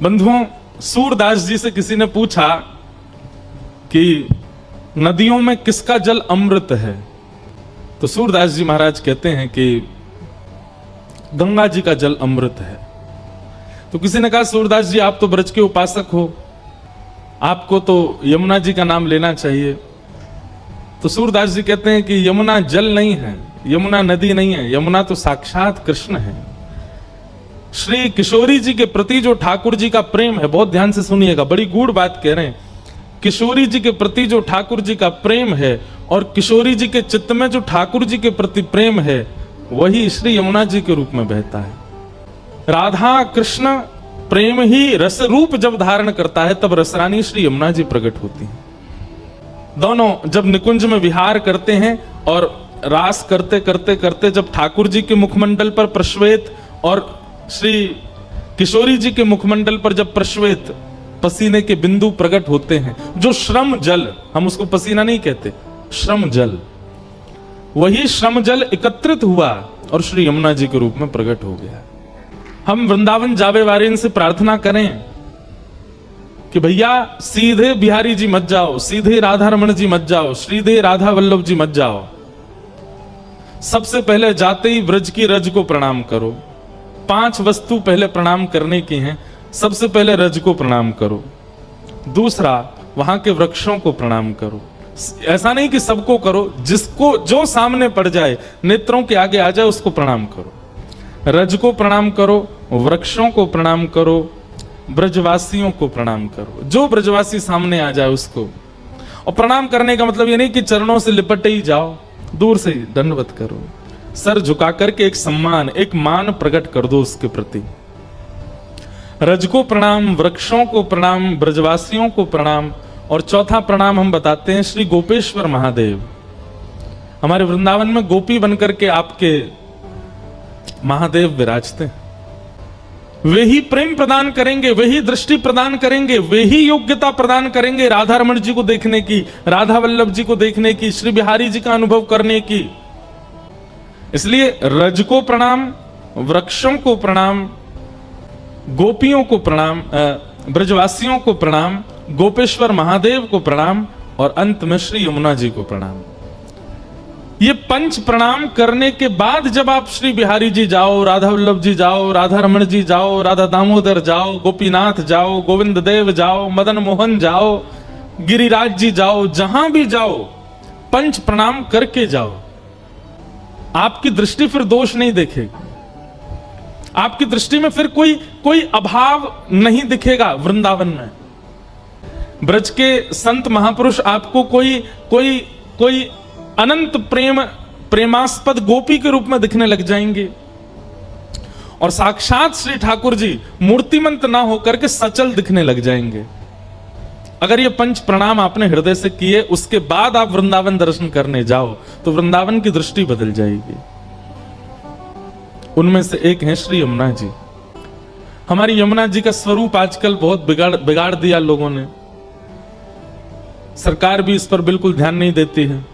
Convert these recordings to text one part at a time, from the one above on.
बंधुओं, सूरदास जी से किसी ने पूछा कि नदियों में किसका जल अमृत है, तो सूरदास जी महाराज कहते हैं कि गंगा जी का जल अमृत है। तो किसी ने कहा सूरदास जी आप तो ब्रज के उपासक हो, आपको तो यमुना जी का नाम लेना चाहिए। तो सूरदास जी कहते हैं कि यमुना जल नहीं है, यमुना नदी नहीं है, यमुना तो साक्षात कृष्ण है। श्री किशोरी जी के प्रति जो ठाकुर जी का प्रेम है, बहुत ध्यान से सुनिएगा, बड़ी गूढ़ बात कह रहे हैं। किशोरी जी के प्रति जो ठाकुर जी का प्रेम है और किशोरी जी के चित्त में जो ठाकुर जी के प्रति प्रेम है, वही श्री यमुना जी के रूप में बहता है। राधा कृष्ण प्रेम ही रस रूप जब धारण करता है, तब रसरानी श्री यमुना जी प्रकट होती है। दोनों जब निकुंज में विहार करते हैं और रास करते करते करते जब ठाकुर जी के मुखमंडल पर प्रश्वेत और श्री किशोरी जी के मुखमंडल पर जब प्रश्वेत पसीने के बिंदु प्रकट होते हैं, जो श्रम जल, हम उसको पसीना नहीं कहते, श्रम जल, वही श्रम जल एकत्रित हुआ और श्री यमुना जी के रूप में प्रकट हो गया। हम वृंदावन जावे वाले से प्रार्थना करें कि भैया सीधे बिहारी जी मत जाओ, सीधे राधा रमण जी मत जाओ, सीधे राधा वल्लभ जी मत जाओ। सबसे पहले जाते ही ब्रज की रज को प्रणाम करो। 5 वस्तु पहले प्रणाम करने की हैं। सबसे पहले रज को प्रणाम करो, दूसरा वहां के वृक्षों को प्रणाम करो। ऐसा नहीं कि सबको करो, जिसको जो सामने पड़ जाए, नेत्रों के आगे आ जाए, उसको प्रणाम करो। रज को प्रणाम करो, वृक्षों को प्रणाम करो, ब्रजवासियों को प्रणाम करो, जो ब्रजवासी सामने आ जाए उसको। और प्रणाम करने का मतलब ये नहीं कि चरणों से लिपटे ही जाओ, दूर से दंडवत करो, सर झुका करके एक सम्मान, एक मान प्रकट कर दो उसके प्रति। रज को प्रणाम, वृक्षों को प्रणाम, ब्रजवासियों को प्रणाम। और चौथा प्रणाम हम बताते हैं श्री गोपेश्वर महादेव। हमारे वृंदावन में गोपी बनकर के आपके महादेव विराजते हैं। वे ही प्रेम प्रदान करेंगे, वे ही दृष्टि प्रदान करेंगे, वे ही योग्यता प्रदान करेंगे राधा रमण जी को देखने की, राधा वल्लभ जी को देखने की, श्री बिहारी जी का अनुभव करने की। इसलिए रज को प्रणाम, वृक्षों को प्रणाम, गोपियों को प्रणाम, ब्रजवासियों को प्रणाम, गोपेश्वर महादेव को प्रणाम और अंत में श्री यमुना जी को प्रणाम। ये 5 प्रणाम करने के बाद जब आप श्री बिहारी जी जाओ, राधा वल्लभ जी जाओ, राधा रमण जी जाओ, राधा दामोदर जाओ, गोपीनाथ जाओ, गोविंद देव जाओ, मदन मोहन जाओ, गिरिराज जी जाओ, जहां भी जाओ 5 प्रणाम करके जाओ। आपकी दृष्टि फिर दोष नहीं देखेगी, आपकी दृष्टि में फिर कोई अभाव नहीं दिखेगा। वृंदावन में ब्रज के संत महापुरुष आपको कोई अनंत प्रेमास्पद गोपी के रूप में दिखने लग जाएंगे और साक्षात श्री ठाकुर जी मूर्तिमंत ना होकर के सचल दिखने लग जाएंगे। अगर ये 5 प्रणाम आपने हृदय से किए, उसके बाद आप वृंदावन दर्शन करने जाओ तो वृंदावन की दृष्टि बदल जाएगी। उनमें से एक है श्री यमुना जी। हमारी यमुना जी का स्वरूप आजकल बहुत बिगाड़ दिया लोगों ने। सरकार भी इस पर बिल्कुल ध्यान नहीं देती है।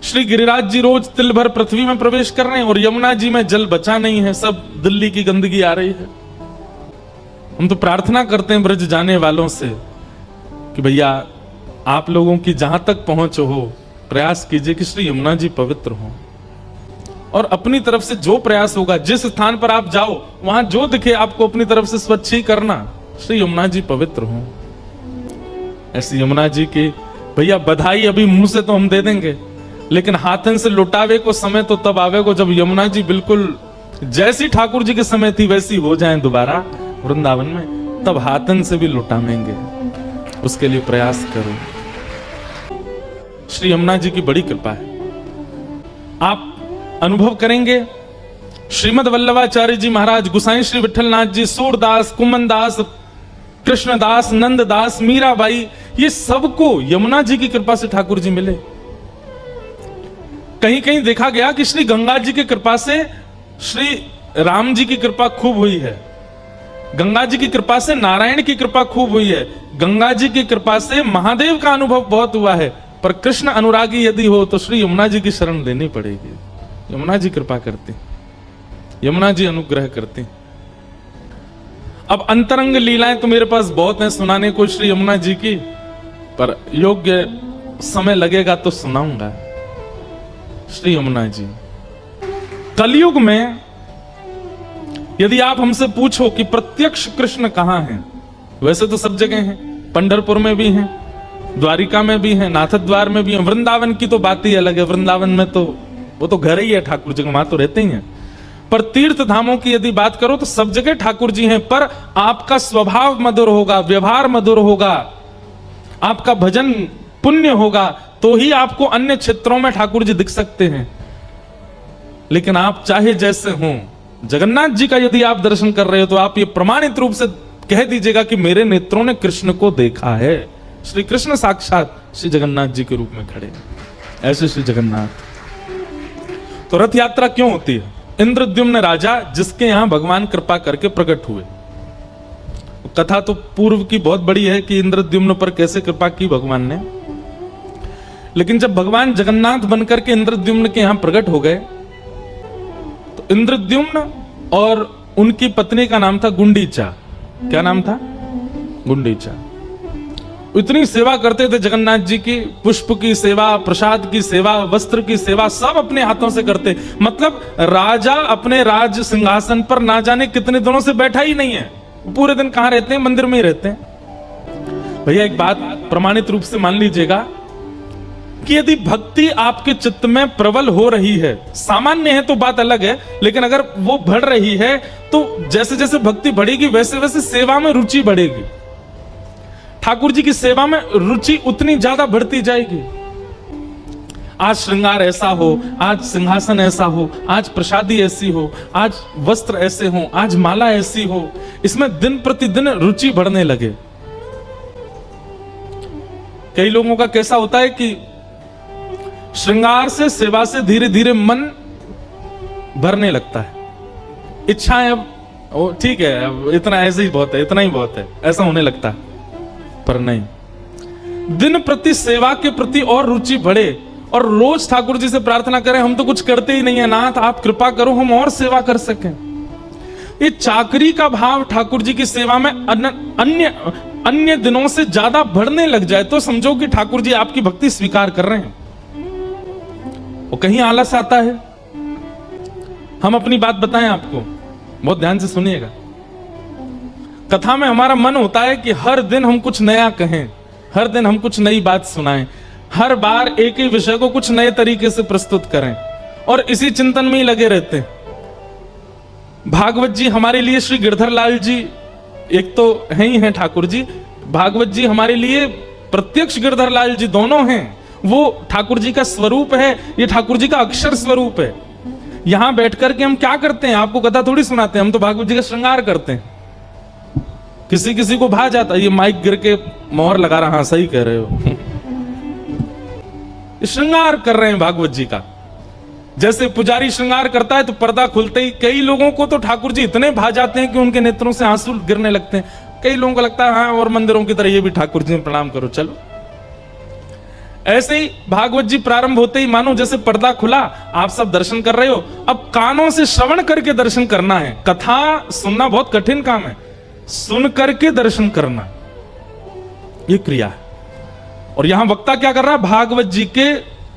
श्री गिरिराज जी रोज तिल भर पृथ्वी में प्रवेश कर रहे हैं और यमुना जी में जल बचा नहीं है, सब दिल्ली की गंदगी आ रही है। हम तो प्रार्थना करते हैं ब्रज जाने वालों से कि भैया आप लोगों की जहां तक पहुंच हो, प्रयास कीजिए कि श्री यमुना जी पवित्र हो। और अपनी तरफ से जो प्रयास होगा, जिस स्थान पर आप जाओ वहां जो दिखे आपको अपनी तरफ से स्वच्छ ही करना, श्री यमुना जी पवित्र हो। ऐसी यमुना जी की भैया बधाई अभी मुंह से तो हम दे देंगे, लेकिन हाथन से लुटावे को समय तो तब आवेगा जब यमुना जी बिल्कुल जैसी ठाकुर जी के समय थी वैसी हो जाएं दोबारा वृंदावन में, तब हाथन से भी लुटावेंगे। उसके लिए प्रयास करो। श्री यमुना जी की बड़ी कृपा है। आप अनुभव करेंगे श्रीमद वल्लभाचार्य जी महाराज, गुसाई श्री विठलनाथ जी, सूरदास, कुमनदास, कृष्णदास, नंददास, मीराबाई, ये सबको यमुना जी की कृपा से ठाकुर जी मिले। कहीं कहीं देखा गया कि श्री गंगा जी की कृपा से श्री राम जी की कृपा खूब हुई है, गंगा जी की कृपा से नारायण की कृपा खूब हुई है, गंगा जी की कृपा से महादेव का अनुभव बहुत हुआ है। पर कृष्ण अनुरागी यदि हो तो श्री यमुना जी की शरण लेनी पड़ेगी। यमुना जी कृपा करते, यमुना जी अनुग्रह करते। अब अंतरंग लीलाएं तो मेरे पास बहुत हैं सुनाने को श्री यमुना जी की, पर योग्य समय लगेगा तो सुनाऊंगा। श्री यमुना जी, कलयुग में यदि आप हमसे पूछो कि प्रत्यक्ष कृष्ण कहां हैं, वैसे तो सब जगह हैं, पंढरपुर में भी हैं, द्वारिका में भी हैं, नाथद्वार में भी हैं, वृंदावन की तो बात ही अलग है। वृंदावन में तो वो तो घर ही है ठाकुर जी का, वहां तो रहते ही हैं। पर तीर्थ धामों की यदि बात करो तो सब जगह ठाकुर जी हैं, पर आपका स्वभाव मधुर होगा, व्यवहार मधुर होगा, आपका भजन पुण्य होगा, तो ही आपको अन्य क्षेत्रों में ठाकुर जी दिख सकते हैं। लेकिन आप चाहे जैसे हों, जगन्नाथ जी का यदि आप दर्शन कर रहे हो तो आप ये प्रमाणित रूप से कह दीजिएगा कि मेरे नेत्रों ने कृष्ण को देखा है। श्री कृष्ण साक्षात श्री जगन्नाथ जी के रूप में खड़े, ऐसे श्री जगन्नाथ। तो रथ यात्रा क्यों होती है? इंद्रद्युम्न राजा जिसके यहां भगवान कृपा करके प्रकट हुए। कथा तो पूर्व की बहुत बड़ी है कि इंद्रद्युम्न पर कैसे कृपा की भगवान ने, लेकिन जब भगवान जगन्नाथ बनकर के इंद्रद्युम्न के यहां प्रकट हो गए तो इंद्रद्युम्न और उनकी पत्नी का नाम था गुंडीचा। क्या नाम था? गुंडीचा। इतनी सेवा करते थे जगन्नाथ जी की, पुष्प की सेवा, प्रसाद की सेवा, वस्त्र की सेवा, सब अपने हाथों से करते। मतलब राजा अपने राज सिंहासन पर ना जाने कितने दिनों से बैठा ही नहीं है, पूरे दिन कहां रहते हैं? मंदिर में ही रहते हैं। भैया एक बात प्रमाणित रूप से मान लीजिएगा कि यदि भक्ति आपके चित्त में प्रबल हो रही है, सामान्य है तो बात अलग है, लेकिन अगर वो बढ़ रही है तो जैसे जैसे भक्ति बढ़ेगी वैसे वैसे सेवा में रुचि बढ़ेगी। ठाकुर जी की सेवा में रुचि उतनी ज्यादा बढ़ती जाएगी। आज श्रृंगार ऐसा हो, आज सिंहासन ऐसा हो, आज प्रसादी ऐसी हो, आज वस्त्र ऐसे हो, आज माला ऐसी हो, इसमें दिन प्रतिदिन रुचि बढ़ने लगे। कई लोगों का कैसा होता है कि श्रृंगार से, सेवा से धीरे धीरे मन भरने लगता है, इच्छाएं अब ठीक है, अब इतना ऐसे ही बहुत है, इतना ही बहुत है, ऐसा होने लगता है। पर नहीं, दिन प्रति सेवा के प्रति और रुचि बढ़े और रोज ठाकुर जी से प्रार्थना करें, हम तो कुछ करते ही नहीं है नाथ, आप कृपा करो हम और सेवा कर सकें। ये चाकरी का भाव ठाकुर जी की सेवा में अन्य दिनों से ज्यादा बढ़ने लग जाए तो समझो कि ठाकुर जी आपकी भक्ति स्वीकार कर रहे हैं। वो कहीं आलस आता है। हम अपनी बात बताएं आपको, बहुत ध्यान से सुनिएगा। कथा में हमारा मन होता है कि हर दिन हम कुछ नया कहें, हर दिन हम कुछ नई बात सुनाएं, हर बार एक ही विषय को कुछ नए तरीके से प्रस्तुत करें, और इसी चिंतन में ही लगे रहते हैं। भागवत जी हमारे लिए, श्री गिरधर लाल जी एक तो है ही हैं ठाकुर जी, भागवत जी हमारे लिए प्रत्यक्ष गिरधर लाल जी दोनों हैं। वो ठाकुर जी का स्वरूप है, ये ठाकुर जी का अक्षर स्वरूप है। यहां बैठकर के हम क्या करते हैं? आपको कथा थोड़ी सुनाते हैं, हम तो भागवत जी का श्रृंगार करते हैं। किसी किसी को भा जाता, ये माइक गिर के मोहर लगा रहा, हाँ सही कह रहे हो, श्रृंगार कर रहे हैं भागवत जी का। जैसे पुजारी श्रृंगार करता है तो पर्दा खुलते ही कई लोगों को तो ठाकुर जी इतने भा जाते हैं कि उनके नेत्रों से आंसू गिरने लगते हैं। कई लोगों को लगता है हाँ, और मंदिरों की तरह ये भी ठाकुर जी में प्रणाम करो। चलो, ऐसे ही भागवत जी प्रारंभ होते ही मानो जैसे पर्दा खुला, आप सब दर्शन कर रहे हो। अब कानों से श्रवण करके दर्शन करना है। कथा सुनना बहुत कठिन काम है, सुन करके दर्शन करना ये क्रिया है। और यहां वक्ता क्या कर रहा है? भागवत जी के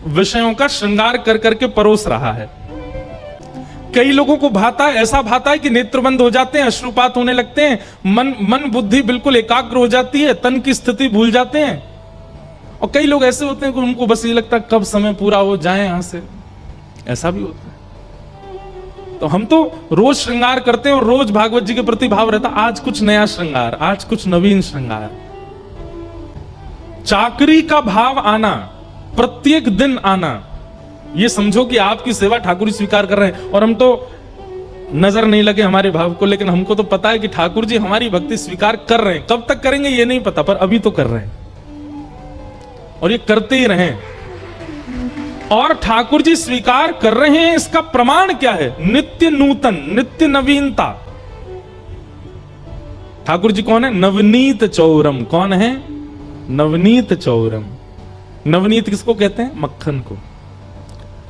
विषयों का श्रृंगार कर करके परोस रहा है। कई लोगों को भाता है, ऐसा भाता है कि नेत्र बंद हो जाते हैं, अश्रुपात होने लगते हैं, मन बुद्धि बिल्कुल एकाग्र हो जाती है, तन की स्थिति भूल जाते हैं। और कई लोग ऐसे होते हैं कि उनको बस ये लगता है कब समय पूरा हो जाए यहां से, ऐसा भी होता है। तो हम तो रोज श्रृंगार करते हैं और रोज भागवत जी के प्रति भाव रहता, आज कुछ नया श्रृंगार, आज कुछ नवीन श्रृंगार। चाकरी का भाव आना, प्रत्येक दिन आना, ये समझो कि आपकी सेवा ठाकुर जी स्वीकार कर रहे हैं। और हम तो नजर नहीं लगे हमारे भाव को, लेकिन हमको तो पता है कि ठाकुर जी हमारी भक्ति स्वीकार कर रहे हैं। कब तक करेंगे ये नहीं पता, पर अभी तो कर रहे हैं और ये करते ही रहें। और ठाकुर जी स्वीकार कर रहे हैं, इसका प्रमाण क्या है? नित्य नूतन, नित्य नवीनता। ठाकुर जी कौन है? नवनीत चौरम। कौन है? नवनीत चौरम। नवनीत किसको कहते हैं? मक्खन को।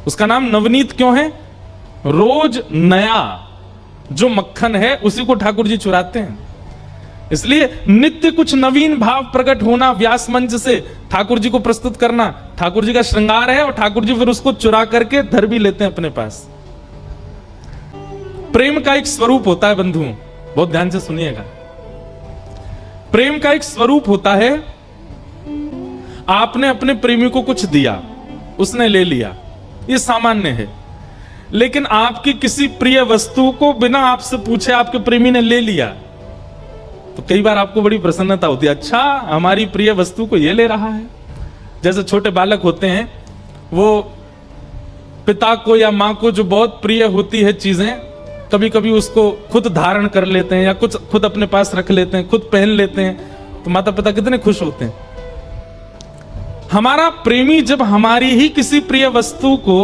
उसका नाम नवनीत क्यों है? रोज नया जो मक्खन है उसी को ठाकुर जी चुराते हैं। इसलिए नित्य कुछ नवीन भाव प्रकट होना, व्यास मंच से ठाकुर जी को प्रस्तुत करना ठाकुर जी का श्रृंगार है, और ठाकुर जी फिर उसको चुरा करके धर भी लेते हैं अपने पास। प्रेम का एक स्वरूप होता है बंधुओं, बहुत ध्यान से सुनिएगा। प्रेम का एक स्वरूप होता है, आपने अपने प्रेमी को कुछ दिया, उसने ले लिया, ये सामान्य है। लेकिन आपकी किसी प्रिय वस्तु को बिना आपसे पूछे आपके प्रेमी ने ले लिया, तो कई बार आपको बड़ी प्रसन्नता होती है, अच्छा हमारी प्रिय वस्तु को ये ले रहा है। जैसे छोटे बालक होते हैं, वो पिता को या मां को जो बहुत प्रिय होती है चीजें, कभी कभी उसको खुद धारण कर लेते हैं या कुछ खुद अपने पास रख लेते हैं, खुद पहन लेते हैं, तो माता पिता कितने खुश होते हैं। हमारा प्रेमी जब हमारी ही किसी प्रिय वस्तु को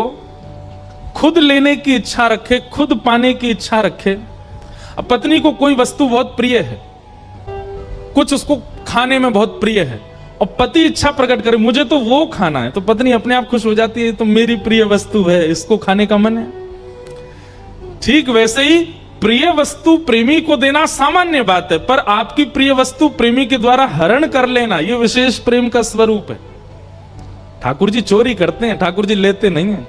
खुद लेने की इच्छा रखे, खुद पाने की इच्छा रखे। अब पत्नी को कोई वस्तु बहुत प्रिय है, कुछ उसको खाने में बहुत प्रिय है, और पति इच्छा प्रकट करे मुझे तो वो खाना है, तो पत्नी अपने आप खुश हो जाती है, तो मेरी प्रिय वस्तु है, इसको खाने का मन है। ठीक वैसे ही प्रिय वस्तु प्रेमी को देना सामान्य बात है, पर आपकी प्रिय वस्तु प्रेमी के द्वारा हरण कर लेना, यह विशेष प्रेम का स्वरूप है। ठाकुर जी चोरी करते हैं, ठाकुर जी लेते नहीं हैं।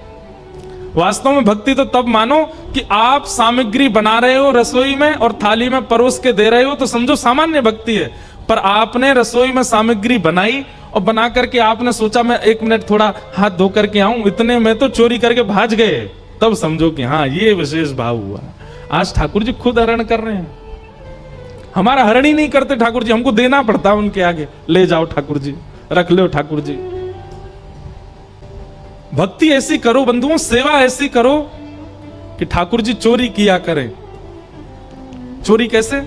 वास्तव में भक्ति तो तब मानो कि आप सामग्री बना रहे हो रसोई में और थाली में परोस के दे रहे हो, तो समझो सामान्य भक्ति है। पर आपने रसोई में सामग्री बनाई और बना करके आपने सोचा मैं 1 मिनट थोड़ा हाथ धो करके आऊं, इतने में तो चोरी करके भाग गए, तब समझो कि हाँ ये विशेष भाव हुआ। आज ठाकुर जी खुद हरण कर रहे हैं, हमारा हरण ही नहीं करते ठाकुर जी, हमको देना पड़ता है उनके आगे, ले जाओ ठाकुर जी, रख लो ठाकुर जी। भक्ति ऐसी करो बंधुओं, सेवा ऐसी करो कि ठाकुर जी चोरी किया करें। चोरी कैसे?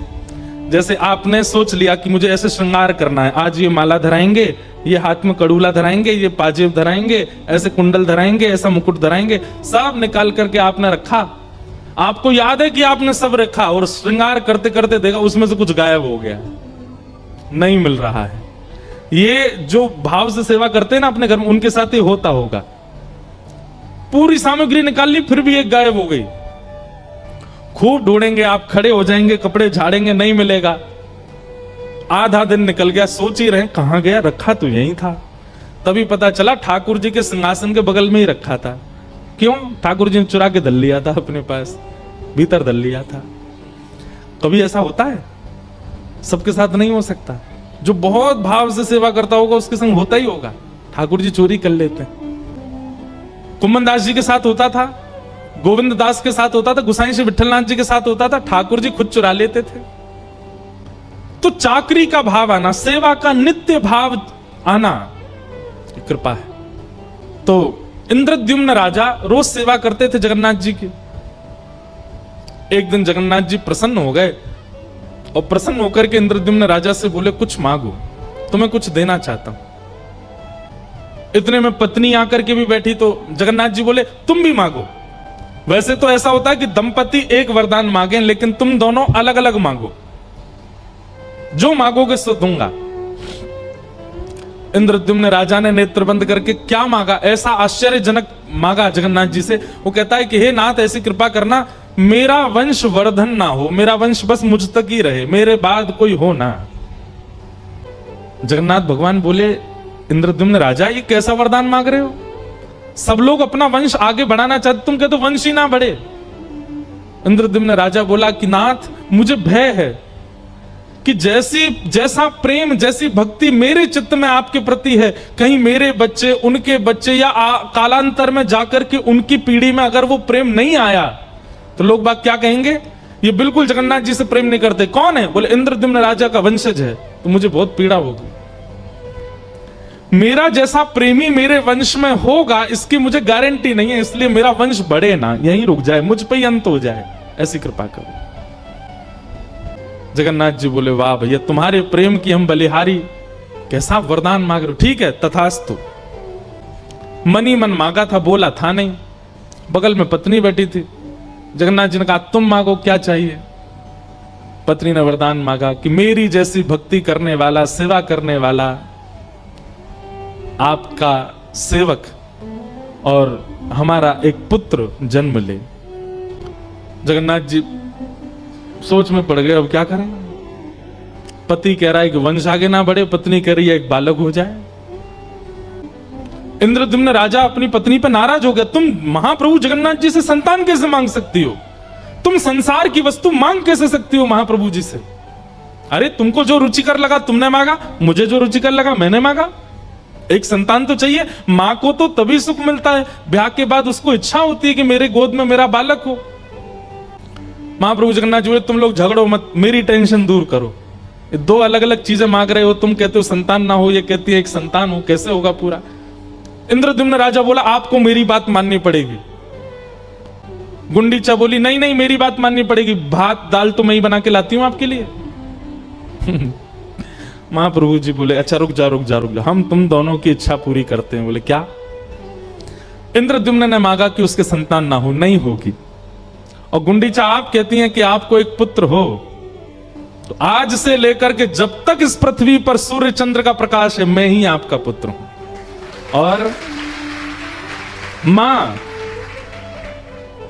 जैसे आपने सोच लिया कि मुझे ऐसे श्रृंगार करना है, आज ये माला धराएंगे, ये हाथ में कड़ूला धराएंगे, ये पाजेब धराएंगे, ऐसे कुंडल धराएंगे, ऐसा मुकुट धराएंगे, सब निकाल करके आपने रखा। आपको याद है कि आपने सब रखा, और श्रृंगार करते करते देखा उसमें से कुछ गायब हो गया, नहीं मिल रहा है। ये जो भाव से सेवा करते हैं ना अपने घर में, उनके साथ ही होता होगा। पूरी सामग्री निकाल ली, फिर भी एक गायब हो गई। खूब ढूंढेंगे, आप खड़े हो जाएंगे, कपड़े झाड़ेंगे, नहीं मिलेगा। आधा दिन निकल गया, सोच ही रहे कहां गया, रखा तो यहीं था। तभी पता चला ठाकुर जी के सिंहासन के बगल में ही रखा था। क्यों? ठाकुर जी ने चुरा के धर लिया था, अपने पास भीतर धर लिया था। कभी ऐसा होता है? सबके साथ नहीं हो सकता। जो बहुत भाव से सेवा करता होगा उसके संग होता ही होगा। ठाकुर जी चोरी कर लेते हैं। कुमन दास जी के साथ होता था, गोविंद दास के साथ होता था, गुसाई श्री विठलनाथ जी के साथ होता था, ठाकुर जी खुद चुरा लेते थे। तो चाकरी का भाव आना, सेवा का नित्य भाव आना कृपा है। तो इंद्रद्युम्न राजा रोज सेवा करते थे जगन्नाथ जी की। एक दिन जगन्नाथ जी प्रसन्न हो गए और प्रसन्न होकर के इंद्रद्युम्न राजा से बोले कुछ मांगो, तुम्हें कुछ देना चाहता हूं। इतने में पत्नी आकर के भी बैठी, तो जगन्नाथ जी बोले तुम भी मांगो। वैसे तो ऐसा होता है कि दंपति एक वरदान मांगे, लेकिन तुम दोनों अलग अलग मांगो, जो मांगोगे सो दूंगा। इंद्रद्युम्न राजा ने नेत्र बंद करके क्या मांगा, ऐसा आश्चर्यजनक मांगा जगन्नाथ जी से। वो कहता है कि हे नाथ, ऐसी कृपा करना, मेरा वंश वर्धन ना हो, मेरा वंश बस मुझ तक ही रहे, मेरे बाद कोई हो ना। जगन्नाथ भगवान बोले इंद्रद्युम्न राजा, ये कैसा वरदान मांग रहे हो? सब लोग अपना वंश आगे बढ़ाना चाहते, तुम कहते वंश ही ना बढ़े। इंद्रद्युम्न राजा बोला कि नाथ, मुझे भय है कि जैसा प्रेम, जैसी भक्ति मेरे चित्त में आपके प्रति है, कहीं मेरे बच्चे, उनके बच्चे या कालांतर में जाकर के उनकी पीढ़ी में अगर वो प्रेम नहीं आया तो लोग बात क्या कहेंगे, ये बिल्कुल जगन्नाथ जी से प्रेम नहीं करते। कौन है? बोले इंद्रद्युम्न राजा का वंशज है। तो मुझे बहुत पीड़ा होगी। मेरा जैसा प्रेमी मेरे वंश में होगा इसकी मुझे गारंटी नहीं है, इसलिए मेरा वंश बढ़े ना, यहीं रुक जाए, मुझ पे ही अंत हो जाए, ऐसी कृपा करो। जगन्नाथ जी बोले वाह भैया, तुम्हारे प्रेम की हम बलिहारी, कैसा वरदान मांग रहे हो। ठीक है, तथास्तु। मनी मन मांगा था, बोला था नहीं। बगल में पत्नी बैठी थी। जगन्नाथ जी ने कहा तुम मांगो, क्या चाहिए? पत्नी ने वरदान मांगा कि मेरी जैसी भक्ति करने वाला, सेवा करने वाला आपका सेवक और हमारा एक पुत्र जन्म ले। जगन्नाथ जी सोच में पड़ गए, अब क्या करें? पति कह रहा है कि वंश आगे ना बढ़े, पत्नी कह रही है एक बालक हो जाए। इंद्रद्युम्न राजा अपनी पत्नी पर नाराज हो गया, तुम महाप्रभु जगन्नाथ जी से संतान कैसे मांग सकती हो? तुम संसार की वस्तु मांग कैसे सकती हो महाप्रभु जी से? अरे तुमको जो रुचिकर लगा तुमने मांगा, मुझे जो रुचिकर लगा मैंने मांगा। एक संतान तो चाहिए। मां को तो तभी सुख मिलता है, ब्याह के बाद उसको इच्छा होती है कि मेरे गोद में मेरा बालक हो। महाप्रभु जगन्नाथ जी बोले, तुम लोग झगड़ो मत, मेरी टेंशन दूर करो। ये दो अलग अलग चीजें मांग रहे हो, तुम कहते हो संतान ना हो, ये कहती है एक संतान हो, कैसे होगा पूरा? इंद्रद्युम्न राजा बोला, आपको मेरी बात माननी पड़ेगी। गुंडीचा बोली, नहीं नहीं मेरी बात माननी पड़ेगी, भात दाल तो मैं ही बना के लाती हूं आपके लिए। महाप्रभु जी बोले, अच्छा रुक जा, हम तुम दोनों की इच्छा पूरी करते हैं। बोले क्या? इंद्रद्युम्न ने मांगा कि उसके संतान ना हो, नहीं होगी। और गुंडीचा आप कहती हैं कि आपको एक पुत्र हो, तो आज से लेकर के जब तक इस पृथ्वी पर सूर्य चंद्र का प्रकाश है, मैं ही आपका पुत्र हूं। और मां,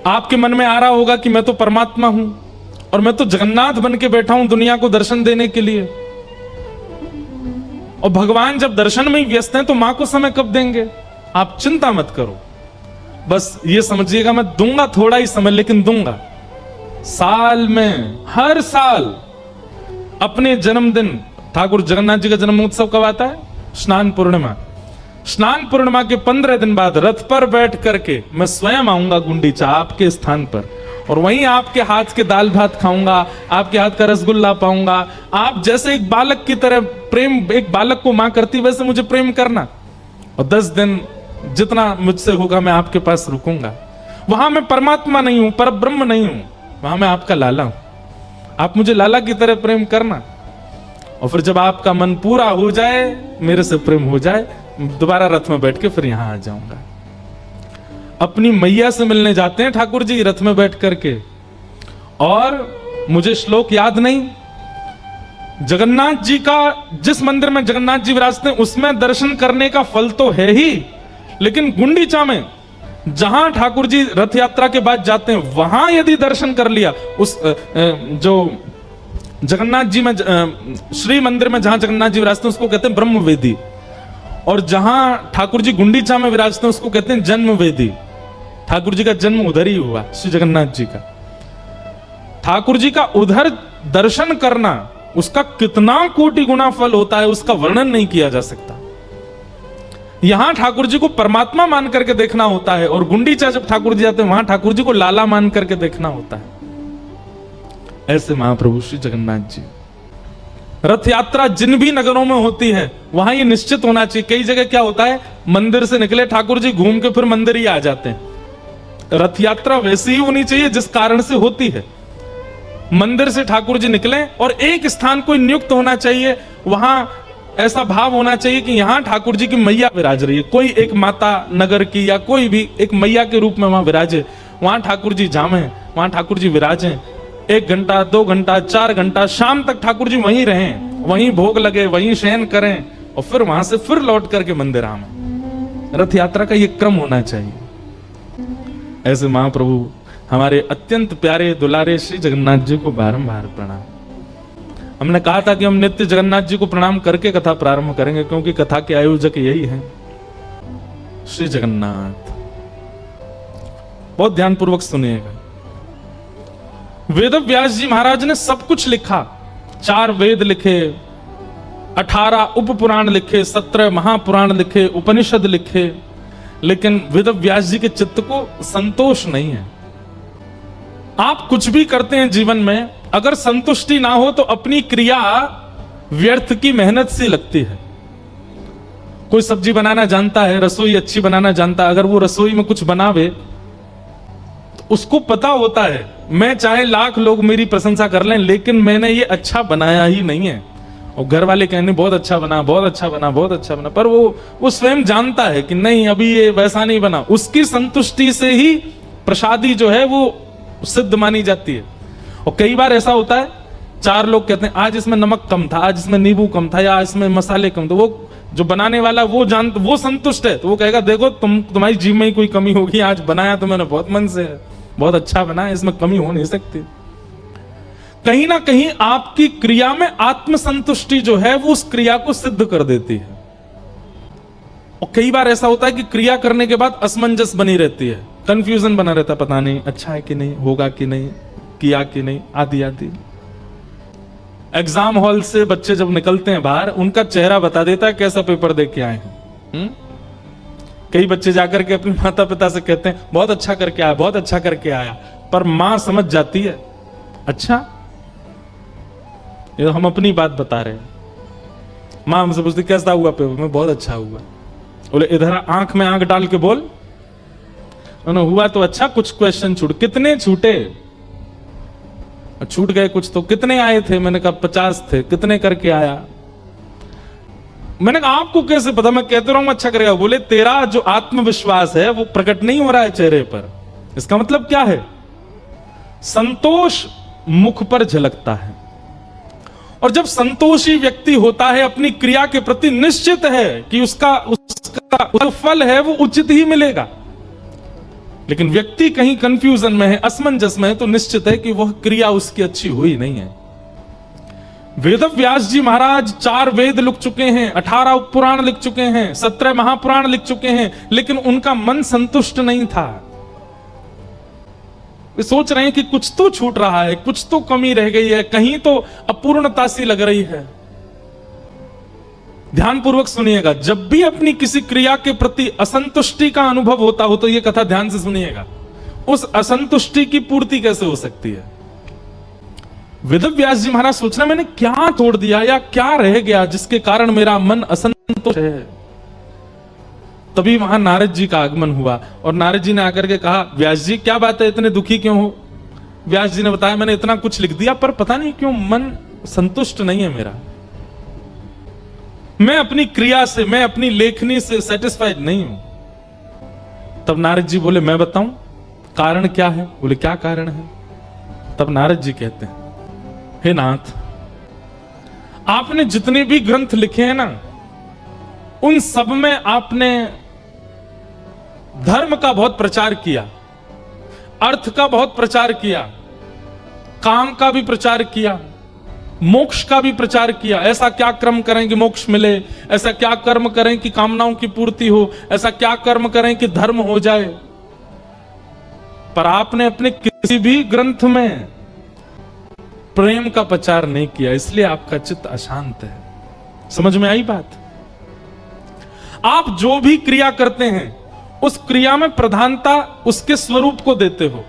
आपके मन में आ रहा होगा कि मैं तो परमात्मा हूं और मैं तो जगन्नाथ बन के बैठा हूं दुनिया को दर्शन देने के लिए, और भगवान जब दर्शन में ही व्यस्त हैं तो मां को समय कब देंगे? आप चिंता मत करो, बस ये समझिएगा मैं दूंगा थोड़ा ही समय, लेकिन दूंगा। साल में हर साल अपने जन्मदिन, ठाकुर जगन्नाथ जी का जन्म उत्सव कब आता है? स्नान पूर्णिमा। स्नान पूर्णिमा के 15 दिन बाद रथ पर बैठ करके मैं स्वयं आऊंगा गुंडीचा आपके स्थान पर, और वहीं आपके हाथ के दाल भात खाऊंगा, आपके हाथ का रसगुल्ला पाऊंगा। आप जैसे एक बालक की तरह प्रेम, एक बालक को मां करती वैसे मुझे प्रेम करना, और 10 दिन जितना मुझसे होगा मैं आपके पास रुकूंगा। वहां मैं परमात्मा नहीं हूं, पर ब्रह्म नहीं हूं, वहां मैं आपका लाला हूं। आप मुझे लाला की तरह प्रेम करना, और फिर जब आपका मन पूरा हो जाए, मेरे से प्रेम हो जाए, दोबारा रथ में बैठ के फिर यहां आ जाऊंगा। अपनी मैया से मिलने जाते हैं ठाकुर जी रथ में बैठ करके, और मुझे श्लोक याद नहीं, जगन्नाथ जी का, जिस मंदिर में जगन्नाथ जी विराजते हैं उसमें दर्शन करने का फल तो है ही, लेकिन गुंडीचा में जहां ठाकुर जी रथ यात्रा के बाद जाते हैं, वहां यदि दर्शन कर लिया, उस जो जगन्नाथ जी में, श्री मंदिर में जहां जगन्नाथ जी विराजते हैं उसको कहते हैं ब्रह्मवेदी, और जहां ठाकुर जी गुंडीचा में विराजते हैं उसको कहते हैं जन्मवेदी। ठाकुर जी का जन्म उधर ही हुआ, श्री जगन्नाथ जी का। ठाकुर जी का उधर दर्शन करना, उसका कितना कोटि गुना फल होता है, उसका वर्णन नहीं किया जा सकता। यहां ठाकुर जी को परमात्मा मान करके देखना होता है, और गुंडीचा जब ठाकुर जी आते हैं वहां ठाकुर जी को लाला मान करके देखना होता है। ऐसे महाप्रभु श्री जगन्नाथ जी। रथ यात्रा जिन भी नगरों में होती है वहां ये निश्चित होना चाहिए। कई जगह क्या होता है, मंदिर से निकले ठाकुर जी घूम के फिर मंदिर ही आ जाते हैं। रथ यात्रा वैसी ही होनी चाहिए जिस कारण से होती है। मंदिर से ठाकुर जी निकले और एक स्थान कोई नियुक्त होना चाहिए, वहां ऐसा भाव होना चाहिए कि यहां ठाकुर जी की मैया विराज रही है, कोई एक माता नगर की या कोई भी एक मैया के रूप में वहां विराजे, वहां ठाकुर जी जामे, वहां ठाकुर जी विराजे। 1 घंटा 2 घंटा 4 घंटा शाम तक ठाकुर जी वहीं रहें, वहीं भोग लगे, वहीं शयन करें, और फिर वहां से फिर लौट करके मंदिर आवे। रथ यात्रा का ये क्रम होना चाहिए। ऐसे महाप्रभु हमारे अत्यंत प्यारे दुलारे श्री जगन्नाथ जी को बारंबार प्रणाम। हमने कहा था कि हम नित्य जगन्नाथ जी को प्रणाम करके कथा प्रारंभ करेंगे, क्योंकि कथा के आयोजक यही हैं, श्री जगन्नाथ। बहुत ध्यानपूर्वक सुनिएगा। वेद व्यास जी महाराज ने सब कुछ लिखा, 4 वेद लिखे, 18 उप पुराण लिखे, 17 महापुराण लिखे, उपनिषद लिखे, लेकिन वेद व्यास जी के चित्त को संतोष नहीं है। आप कुछ भी करते हैं जीवन में, अगर संतुष्टि ना हो तो अपनी क्रिया व्यर्थ की मेहनत सी लगती है। कोई सब्जी बनाना जानता है, रसोई अच्छी बनाना जानता है, अगर वो रसोई में कुछ बनावे तो उसको पता होता है, मैं चाहे लाख लोग मेरी प्रशंसा कर लें, लेकिन मैंने ये अच्छा बनाया ही नहीं है। और घर वाले कहने बहुत अच्छा बना, बहुत अच्छा बना, बहुत अच्छा बना, पर वो स्वयं जानता है कि नहीं, अभी ये वैसा नहीं बना। उसकी संतुष्टि से ही प्रसादी जो है वो सिद्ध मानी जाती है। और कई बार ऐसा होता है, 4 लोग कहते हैं आज इसमें नमक कम था, आज इसमें नींबू कम था, या इसमें मसाले कम, तो वो जो बनाने वाला वो संतुष्ट है, तो वो कहेगा देखो तुम्हारी जीभ में ही कोई कमी होगी, आज बनाया तो मैंने बहुत मन से, बहुत अच्छा बना, इसमें कमी हो नहीं सकती। कहीं ना कहीं आपकी क्रिया में आत्मसंतुष्टि जो है वो उस क्रिया को सिद्ध कर देती है। और कई बार ऐसा होता है कि क्रिया करने के बाद असमंजस बनी रहती है, कंफ्यूजन बना रहता है, पता नहीं अच्छा है कि नहीं, होगा कि नहीं, किया कि नहीं, आदि आदि। एग्जाम हॉल से बच्चे जब निकलते हैं बाहर, उनका चेहरा बता देता है कैसा पेपर दे के आए हैं। कई बच्चे जाकर के अपने माता पिता से कहते हैं बहुत अच्छा करके आया, बहुत अच्छा करके आया, पर मां समझ जाती है अच्छा ये हम अपनी बात बता रहे हैं। मां हमसे पूछती कैसा हुआ पेपर में, बहुत अच्छा हुआ। बोले इधर आंख में आंख डाल के बोल, हुआ तो अच्छा, कुछ क्वेश्चन छूट, कितने छूटे, छूट गए कुछ तो, कितने आए थे, मैंने कहा 50 थे, कितने करके आया, मैंने कहा आपको कैसे पता, मैं कहते रहूं अच्छा करेगा। बोले तेरा जो आत्मविश्वास है वो प्रकट नहीं हो रहा है चेहरे पर, इसका मतलब क्या है, संतोष मुख पर झलकता है। और जब संतोषी व्यक्ति होता है, अपनी क्रिया के प्रति निश्चित है कि उसका फल है वो उचित ही मिलेगा। लेकिन व्यक्ति कहीं कंफ्यूजन में है, असमंजस में है, तो निश्चित है कि वह क्रिया उसकी अच्छी हुई नहीं है। वेदव्यास जी महाराज 4 वेद लिख चुके हैं, 18 उपपुराण लिख चुके हैं, 17 महापुराण लिख चुके हैं, लेकिन उनका मन संतुष्ट नहीं था। वे सोच रहे हैं कि कुछ तो छूट रहा है, कुछ तो कमी रह गई है, कहीं तो अपूर्णता सी लग रही है। ध्यानपूर्वक सुनिएगा, जब भी अपनी किसी क्रिया के प्रति असंतुष्टि का अनुभव होता हो तो यह कथा ध्यान से सुनिएगा, उस असंतुष्टि की पूर्ति कैसे हो सकती है। वेदव्यास जी महाराज सोच रहे मैंने क्या तोड़ दिया या क्या रह गया जिसके कारण मेरा मन असंतुष्ट है। तभी वहां नारद जी का आगमन हुआ और नारद जी ने आकर के कहा व्यास जी क्या बात है, इतने दुखी क्यों हो। व्यास जी ने बताया मैंने इतना कुछ लिख दिया पर पता नहीं क्यों मन संतुष्ट नहीं है मेरा, मैं अपनी क्रिया से, मैं अपनी लेखनी से सेटिस्फाइड नहीं हूं। तब नारद जी बोले मैं बताऊं कारण क्या है। बोले क्या कारण है। तब नारद जी कहते हैं हे नाथ, आपने जितने भी ग्रंथ लिखे हैं ना, उन सब में आपने धर्म का बहुत प्रचार किया, अर्थ का बहुत प्रचार किया, काम का भी प्रचार किया, मोक्ष का भी प्रचार किया। ऐसा क्या कर्म करें कि मोक्ष मिले, ऐसा क्या कर्म करें कि कामनाओं की पूर्ति हो, ऐसा क्या कर्म करें कि धर्म हो जाए। पर आपने अपने किसी भी ग्रंथ में प्रेम का प्रचार नहीं किया, इसलिए आपका चित्त अशांत है। समझ में आई बात। आप जो भी क्रिया करते हैं उस क्रिया में प्रधानता उसके स्वरूप को देते हो,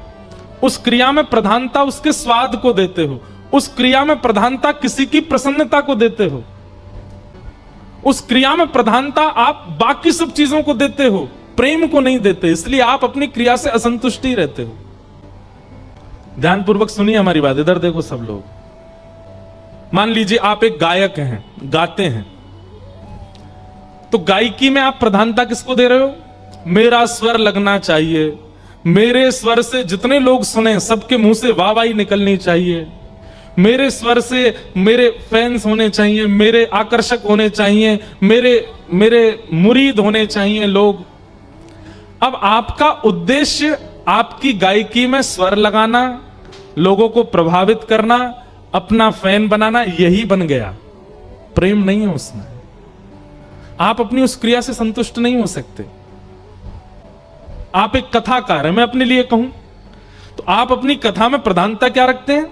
उस क्रिया में प्रधानता उसके स्वाद को देते हो, उस क्रिया में प्रधानता किसी की प्रसन्नता को देते हो, उस क्रिया में प्रधानता आप बाकी सब चीजों को देते हो, प्रेम को नहीं देते। इसलिए आप अपनी क्रिया से असंतुष्टि रहते हो। ध्यानपूर्वक सुनिए हमारी बात, इधर देखो सब लोग। मान लीजिए आप एक गायक हैं, गाते हैं, तो गायकी में आप प्रधानता किसको दे रहे हो, मेरा स्वर लगना चाहिए, मेरे स्वर से जितने लोग सुने सबके मुंह से वाहवाही निकलनी चाहिए, मेरे स्वर से मेरे फैंस होने चाहिए, मेरे आकर्षक होने चाहिए, मेरे मुरीद होने चाहिए लोग। अब आपका उद्देश्य आपकी गायकी में स्वर लगाना, लोगों को प्रभावित करना, अपना फैन बनाना, यही बन गया। प्रेम नहीं है उसमें। आप अपनी उस क्रिया से संतुष्ट नहीं हो सकते। आप एक कथाकार है, मैं अपने लिए कहूं तो आप अपनी कथा में प्रधानता क्या रखते हैं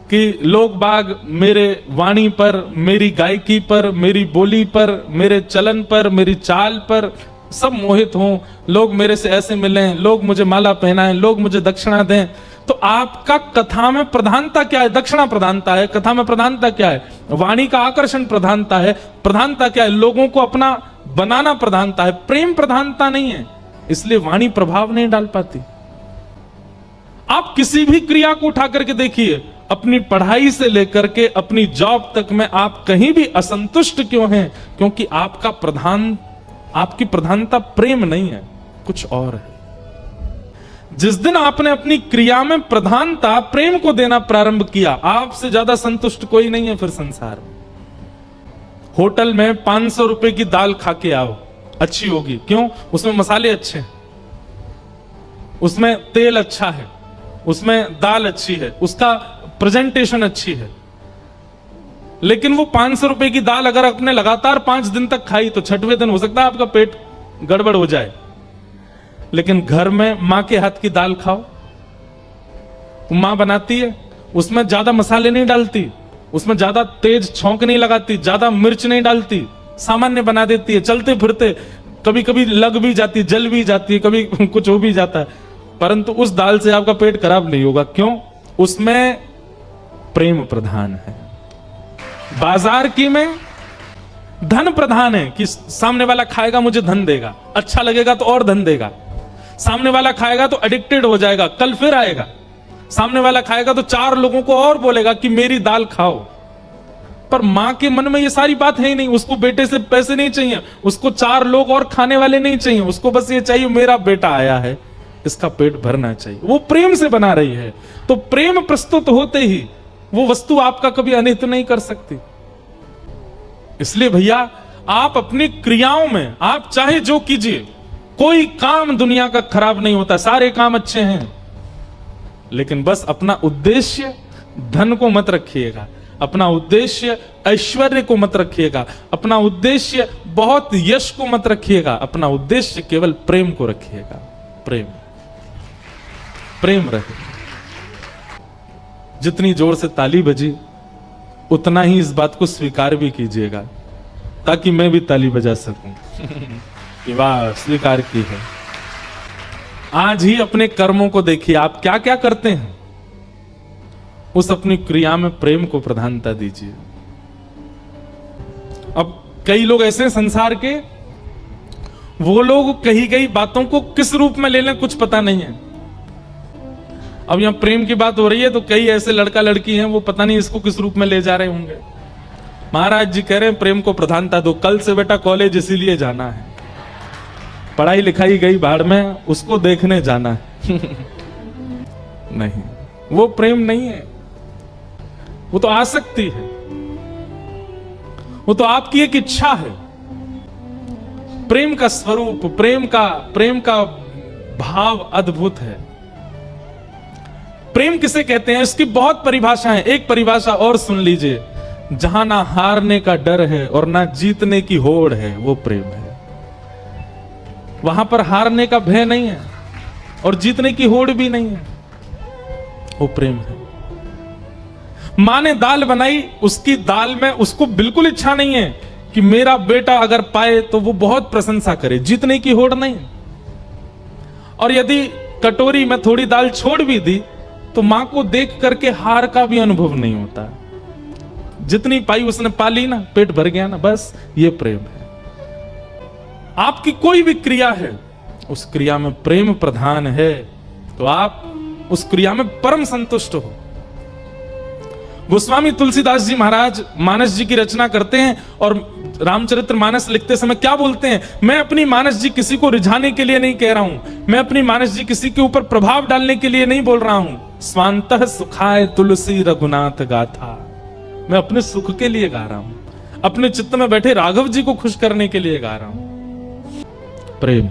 कि लोग बाग मेरे वाणी पर, मेरी गायकी पर, मेरी बोली पर, मेरे चलन पर, मेरी चाल पर सब मोहित हों, लोग मेरे से ऐसे मिलें, लोग मुझे माला पहनाएं, लोग मुझे दक्षिणा दें। तो आपका कथा में प्रधानता क्या है, दक्षिणा प्रधानता है। कथा में प्रधानता क्या है, वाणी का आकर्षण प्रधानता है। प्रधानता क्या है, लोगों को अपना बनाना प्रधानता है, प्रेम प्रधानता नहीं है। इसलिए वाणी प्रभाव नहीं डाल पाती। आप किसी भी क्रिया को उठा करके देखिए, अपनी पढ़ाई से लेकर के अपनी जॉब तक में आप कहीं भी असंतुष्ट क्यों हैं, क्योंकि आपकी प्रधानता प्रेम नहीं है, कुछ और है। जिस दिन आपने अपनी क्रिया में प्रधानता प्रेम को देना प्रारंभ किया, आपसे ज्यादा संतुष्ट कोई नहीं है फिर संसार में। होटल में 500 रुपए की दाल खा के आओ, अच्छी होगी, क्यों, उसमें मसाले अच्छे हैं, उसमें तेल अच्छा है, उसमें दाल अच्छी है, उसका प्रेजेंटेशन अच्छी है, लेकिन वो 500 रुपए की दाल अगर आपने लगातार 5 दिन तक खाई तो 6वें दिन हो सकता है आपका पेट गड़बड़ हो जाए। लेकिन घर में मां के हाथ की दाल खाओ, मां बनाती है, उसमें ज्यादा मसाले नहीं डालती, उसमें ज्यादा तेज छौंक नहीं लगाती, ज्यादा मिर्च नहीं डालती, सामान्य बना देती है। चलते फिरते कभी कभी लग भी जाती है, जल भी जाती है, कभी कुछ हो भी जाता है, परंतु उस दाल से आपका पेट खराब नहीं होगा। क्यों? उसमें प्रेम प्रधान है। बाजार की में धन प्रधान है कि सामने वाला खाएगा मुझे धन देगा, अच्छा लगेगा तो और धन देगा, सामने वाला खाएगा तो एडिक्टेड हो जाएगा, कल फिर आएगा, सामने वाला खाएगा तो 4 लोगों को और बोलेगा कि मेरी दाल खाओ। पर मां के मन में ये सारी बात है ही नहीं, उसको बेटे से पैसे नहीं चाहिए, उसको 4 लोग और खाने वाले नहीं चाहिए, उसको बस ये चाहिए मेरा बेटा आया है, इसका पेट भरना चाहिए। वो प्रेम से बना रही है, तो प्रेम प्रस्तुत होते ही वो वस्तु आपका कभी अनिष्ट नहीं कर सकती। इसलिए भैया आप अपनी क्रियाओं में आप चाहे जो कीजिए, कोई काम दुनिया का खराब नहीं होता, सारे काम अच्छे हैं, लेकिन बस अपना उद्देश्य धन को मत रखिएगा, अपना उद्देश्य ऐश्वर्य को मत रखिएगा, अपना उद्देश्य बहुत यश को मत रखिएगा, अपना उद्देश्य केवल प्रेम को रखिएगा। प्रेम प्रेम रहे। जितनी जोर से ताली बजी उतना ही इस बात को स्वीकार भी कीजिएगा, ताकि मैं भी ताली बजा सकूं कि वाह स्वीकार की है। आज ही अपने कर्मों को देखिए, आप क्या क्या करते हैं, उस अपनी क्रिया में प्रेम को प्रधानता दीजिए। अब कई लोग ऐसे संसार के, वो लोग कही गई बातों को किस रूप में ले लें कुछ पता नहीं है। अब यहां प्रेम की बात हो रही है तो कई ऐसे लड़का लड़की हैं, वो पता नहीं इसको किस रूप में ले जा रहे होंगे। महाराज जी कह रहे हैं प्रेम को प्रधानता दो, कल से बेटा कॉलेज इसीलिए जाना है, पढ़ाई लिखाई गई भाड़ में, उसको देखने जाना है नहीं, वो प्रेम नहीं है, वो तो आसक्ति है, वो तो आपकी एक इच्छा है। प्रेम का स्वरूप, प्रेम का भाव अद्भुत है। प्रेम किसे कहते हैं, इसकी बहुत परिभाषा है। एक परिभाषा और सुन लीजिए, जहां ना हारने का डर है और ना जीतने की होड़ है, वो प्रेम है। वहां पर हारने का भय नहीं है और जीतने की होड़ भी नहीं है, वो प्रेम है। मां ने दाल बनाई, उसकी दाल में उसको बिल्कुल इच्छा नहीं है कि मेरा बेटा अगर पाए तो वो बहुत प्रशंसा करे, जीतने की होड़ नहीं। और यदि कटोरी में थोड़ी दाल छोड़ भी दी तो मां को देख करके हार का भी अनुभव नहीं होता, जितनी पाई उसने पा ली ना, पेट भर गया ना, बस ये प्रेम है। आपकी कोई भी क्रिया है, उस क्रिया में प्रेम प्रधान है तो आप उस क्रिया में परम संतुष्ट हो। गोस्वामी तुलसीदास जी महाराज मानस जी की रचना करते हैं और रामचरितमानस लिखते समय क्या बोलते हैं, मैं अपनी मानस जी किसी को रिझाने के लिए नहीं कह रहा हूं, मैं अपनी मानस जी किसी के ऊपर प्रभाव डालने के लिए नहीं बोल रहा हूं। स्वांतः सुखाय तुलसी रघुनाथ गाथा, मैं अपने सुख के लिए गा रहा हूं, अपने चित्त में बैठे राघव जी को खुश करने के लिए गा रहा हूं। प्रेम।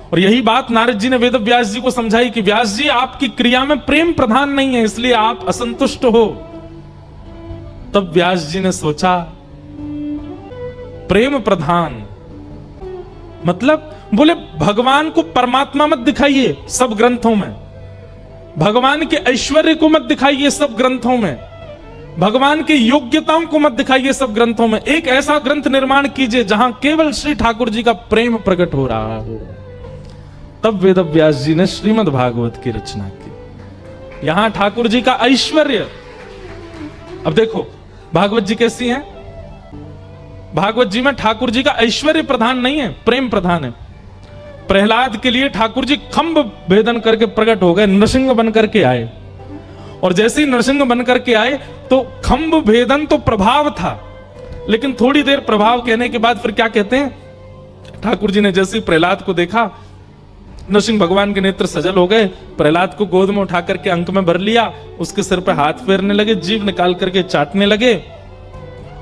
और यही बात नारद जी ने वेद व्यास जी को समझाई कि व्यास जी आपकी क्रिया में प्रेम प्रधान नहीं है, इसलिए आप असंतुष्ट हो। तब व्यास जी ने सोचा प्रेम प्रधान मतलब, बोले भगवान को परमात्मा मत दिखाइए सब ग्रंथों में, भगवान के ऐश्वर्य को मत दिखाइए सब ग्रंथों में, भगवान की योग्यताओं को मत दिखाइए सब ग्रंथों में, एक ऐसा ग्रंथ निर्माण कीजिए जहां केवल श्री ठाकुर जी का प्रेम प्रकट हो रहा हो। तब वेद व्यास जी ने श्रीमद् भागवत की रचना की। यहां ठाकुर जी का ऐश्वर्य, अब देखो भागवत जी कैसी हैं, भागवत जी में ठाकुर जी का ऐश्वर्य प्रधान नहीं है, प्रेम प्रधान है। प्रहलाद के लिए ठाकुर जी खंभ भेदन करके प्रकट हो गए, नृसिंह बन करके आए, और जैसे ही नृसिंह बन करके आए तो खंभ भेदन तो प्रभाव था, लेकिन थोड़ी देर प्रभाव कहने के बाद फिर क्या कहते हैं, ठाकुर जी ने जैसे प्रहलाद को देखा, नरसिंह भगवान के नेत्र सजल हो गए, प्रहलाद को गोद में उठा करके अंक में भर लिया, उसके सिर पर हाथ फेरने लगे, जीभ निकाल करके चाटने लगे।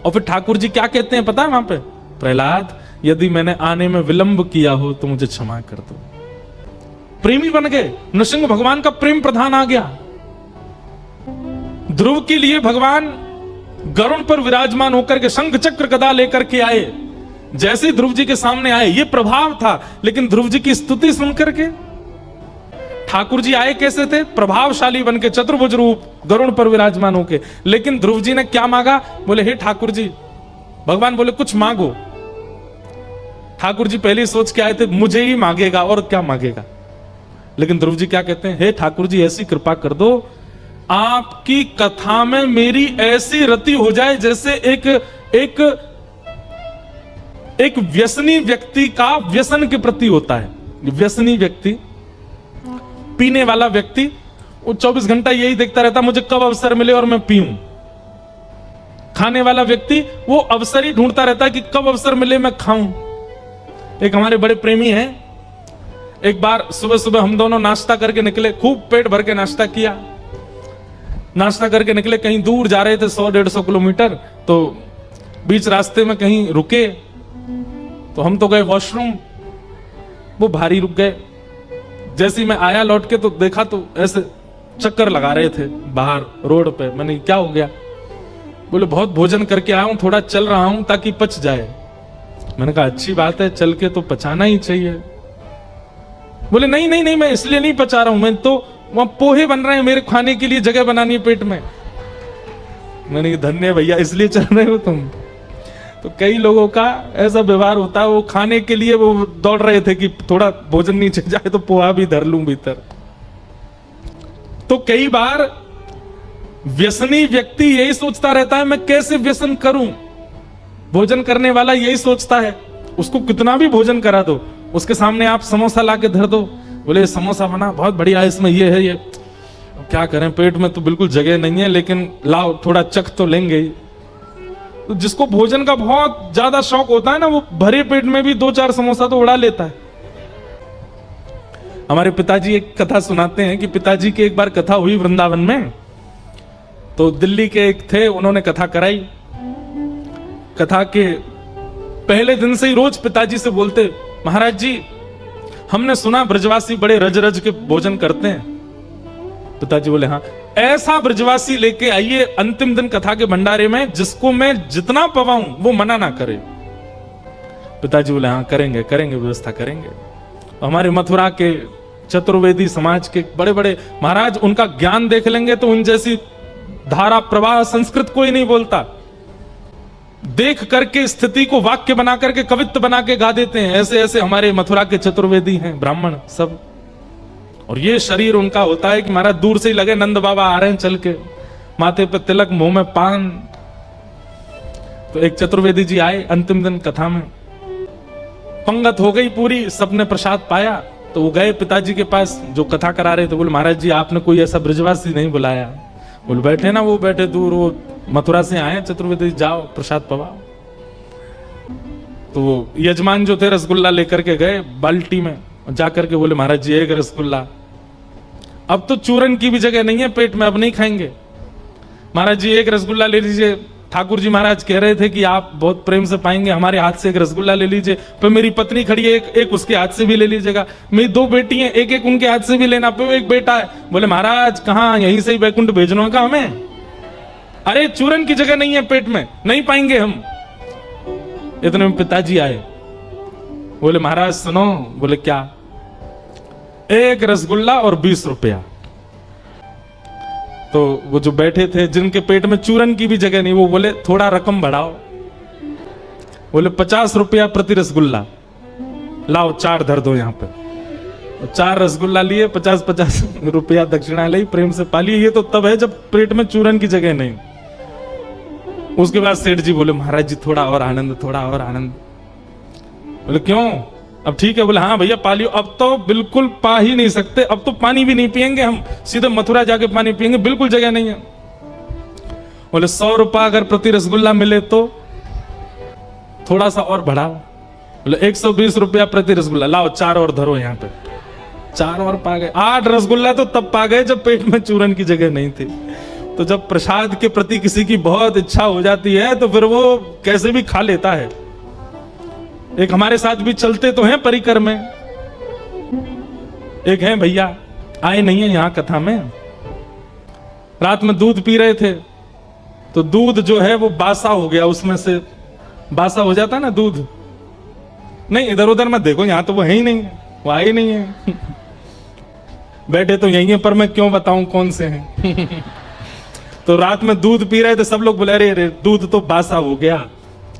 और फिर ठाकुर जी क्या कहते हैं पता है वहां पे, प्रहलाद यदि मैंने आने में विलंब किया हो तो मुझे क्षमा कर दो। प्रेमी बन गए, नरसिंह भगवान का प्रेम प्रधान आ गया। ध्रुव के लिए भगवान गरुड़ पर विराजमान होकर के शंख चक्र गदा लेकर के आए। जैसे ध्रुव जी के सामने आए, ये प्रभाव था। लेकिन ध्रुव जी की स्तुति सुनकर के ठाकुर जी आए कैसे थे? प्रभावशाली बन के, चतुर्भुज रूप, गरुड़ पर विराजमान होके। लेकिन ध्रुव जी ने क्या मांगा? बोले हे ठाकुर जी। भगवान बोले कुछ मांगो। ठाकुर जी पहले सोच के आए थे मुझे ही मांगेगा और क्या मांगेगा। लेकिन ध्रुव जी क्या कहते हैं? हे ठाकुर जी ऐसी कृपा कर दो, आपकी कथा में मेरी ऐसी रति हो जाए जैसे एक व्यसनी व्यक्ति का व्यसन के प्रति होता है। व्यसनी व्यक्ति, पीने वाला व्यक्ति, वो 24 घंटा यही देखता रहता मुझे कब अवसर मिले और मैं पीऊं। खाने वाला व्यक्ति वो अवसर ही ढूंढता रहता है कि कब अवसर मिले मैं खाऊं। एक हमारे बड़े प्रेमी हैं, एक बार सुबह सुबह हम दोनों नाश्ता करके निकले, खूब पेट भर के नाश्ता किया। नाश्ता करके निकले, कहीं दूर जा रहे थे 100-150 किलोमीटर। तो बीच रास्ते में कहीं रुके, तो हम तो गए वॉशरूम, वो भारी रुक गए। जैसे ही मैं आया लौट के तो देखा तो ऐसे चक्कर लगा रहे थे बाहर रोड पे। मैंने क्या हो गया? बोले बहुत भोजन करके आया हूं, थोड़ा चल रहा हूं ताकि पच जाए। मैंने कहा अच्छी बात है, चल के तो पचाना ही चाहिए। बोले नहीं नहीं नहीं, मैं इसलिए नहीं पचा रहा हूं, मैं तो वहां पोहे बन रहे हैं, मेरे खाने के लिए जगह बनानी है पेट में। मैंने कहा धन्य भैया, इसलिए चल रहे हो तुम। तो कई लोगों का ऐसा व्यवहार होता है, वो खाने के लिए वो दौड़ रहे थे कि थोड़ा भोजन नीचे जाए तो पोहा भी धर लूं भीतर। तो कई बार व्यसनी व्यक्ति यही सोचता रहता है मैं कैसे व्यसन करूं। भोजन करने वाला यही सोचता है, उसको कितना भी भोजन करा दो, उसके सामने आप समोसा लाके धर दो, बोले समोसा बना बहुत बढ़िया है, इसमें ये है ये, क्या करें पेट में तो बिल्कुल जगह नहीं है, लेकिन लाओ थोड़ा चख तो लेंगे ही। तो जिसको भोजन का बहुत ज्यादा शौक होता है ना, वो भरे पेट में भी 2-4 समोसा तो उड़ा लेता है। हमारे पिताजी एक कथा सुनाते हैं कि पिताजी की एक बार कथा हुई वृंदावन में। तो दिल्ली के एक थे, उन्होंने कथा कराई। कथा के पहले दिन से ही रोज पिताजी से बोलते, महाराज जी हमने सुना ब्रजवासी बड़े रज रज के भोजन करते हैं। पिताजी बोले हाँ, ऐसा ब्रजवासी लेके आइए अंतिम दिन कथा के भंडारे में जिसको मैं जितना पवाऊं वो मना ना करे। पिताजी बोले हाँ करेंगे करेंगे, व्यवस्था करेंगे। हमारे मथुरा के चतुर्वेदी समाज के बड़े बड़े महाराज, उनका ज्ञान देख लेंगे तो उन जैसी धारा प्रवाह संस्कृत कोई नहीं बोलता। देख करके स्थिति को वाक्य बना करके कवित्व बना के गा देते हैं। ऐसे ऐसे हमारे मथुरा के चतुर्वेदी हैं, ब्राह्मण सब। और ये शरीर उनका होता है कि महाराज दूर से ही लगे नंद बाबा आ रहे हैं चल के, माथे पे तिलक, मुंह में पान। तो एक चतुर्वेदी जी आए अंतिम दिन कथा में, पंगत हो गई पूरी, सबने प्रसाद पाया। तो वो गए पिताजी के पास जो कथा करा रहे थे, बोले महाराज जी आपने कोई ऐसा ब्रजवासी नहीं बुलाया। बोले बैठे ना, वो बैठे दूर, वो मथुरा से आए चतुर्वेदी, जाओ प्रसाद पवाओ। तो यजमान जो थे रसगुल्ला लेकर के गए बाल्टी में, जाकर के बोले महाराज जी एक रसगुल्ला। अब तो चूरन की भी जगह नहीं है पेट में, अब नहीं खाएंगे। महाराज जी एक रसगुल्ला ले लीजिए। ठाकुर जी महाराज कह रहे थे कि आप बहुत प्रेम से पाएंगे, हमारे हाथ से एक रसगुल्ला ले लीजिए। पर मेरी पत्नी खड़ी है, एक उसके हाथ से भी ले लीजिएगा। मेरी 2 बेटी हैं, एक उनके हाथ से भी लेना। पे एक बेटा है। बोले महाराज कहाँ, यहीं से ही बैकुंठ भेजना का हमें? अरे चूरन की जगह नहीं है पेट में, नहीं पाएंगे हम। इतने में पिताजी आए, बोले महाराज सुनो। बोले क्या? एक रसगुल्ला और 20 रुपया। तो वो जो बैठे थे जिनके पेट में चूरन की भी जगह नहीं, वो बोले थोड़ा रकम बढ़ाओ। बोले 50 रुपया प्रति रसगुल्ला, लाओ 4 धर दो यहाँ पे। 4 रसगुल्ला लिए, 50-50 रुपया दक्षिणा ली, प्रेम से पालिए। ये तो तब है जब पेट में चूरन की जगह नहीं। उसके बाद सेठ जी बोले महाराज जी थोड़ा और आनंद, थोड़ा और आनंद। बोले क्यों? अब ठीक है। बोले हाँ भैया पा लियो। अब तो बिल्कुल पा ही नहीं सकते, अब तो पानी भी नहीं पिएंगे हम, सीधे मथुरा जाके पानी पिएंगे, बिल्कुल जगह नहीं है। बोले 100 रुपया अगर प्रति रसगुल्ला मिले तो थोड़ा सा और बढ़ाओ। बोले 120 रुपया प्रति रसगुल्ला, लाओ 4 और धरो यहाँ पे। 4 और पा गए। 8 रसगुल्ला तो तब पा गए जब पेट में चूरन की जगह नहीं थी। तो जब प्रसाद के प्रति किसी की बहुत इच्छा हो जाती है तो फिर वो कैसे भी खा लेता है। एक हमारे साथ भी चलते तो हैं परिकर में, एक हैं भैया, आए नहीं है यहां कथा में। रात में दूध पी रहे थे तो दूध जो है वो बासा हो गया, उसमें से बासा हो जाता है ना दूध। नहीं इधर उधर मत देखो, यहां तो वो है ही नहीं, वो आई नहीं है। बैठे तो यही है, पर मैं क्यों बताऊं कौन से हैं। तो रात में दूध पी रहे थे, सब लोग बोले अरे दूध तो बासा हो गया,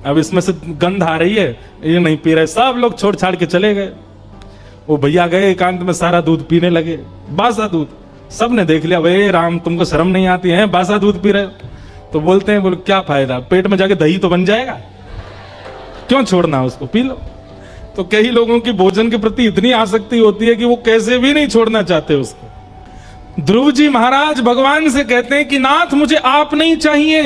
अब इसमें से गंध आ रही है, ये नहीं पी रहे। सब लोग छोड़ छाड़ के चले गए। वो भैया गए एकांत में, सारा दूध पीने लगे, बासा दूध। सब ने देख लिया, वे राम तुमको शर्म नहीं आती है, बासा दूध पी रहे। तो बोलते हैं बोले क्या फायदा, पेट में जाके दही तो बन जाएगा, क्यों छोड़ना उसको, पी लो। तो कई लोगों की भोजन के प्रति इतनी आसक्ति होती है कि वो कैसे भी नहीं छोड़ना चाहते उसको। ध्रुव जी महाराज भगवान से कहते हैं कि नाथ मुझे आप नहीं चाहिए,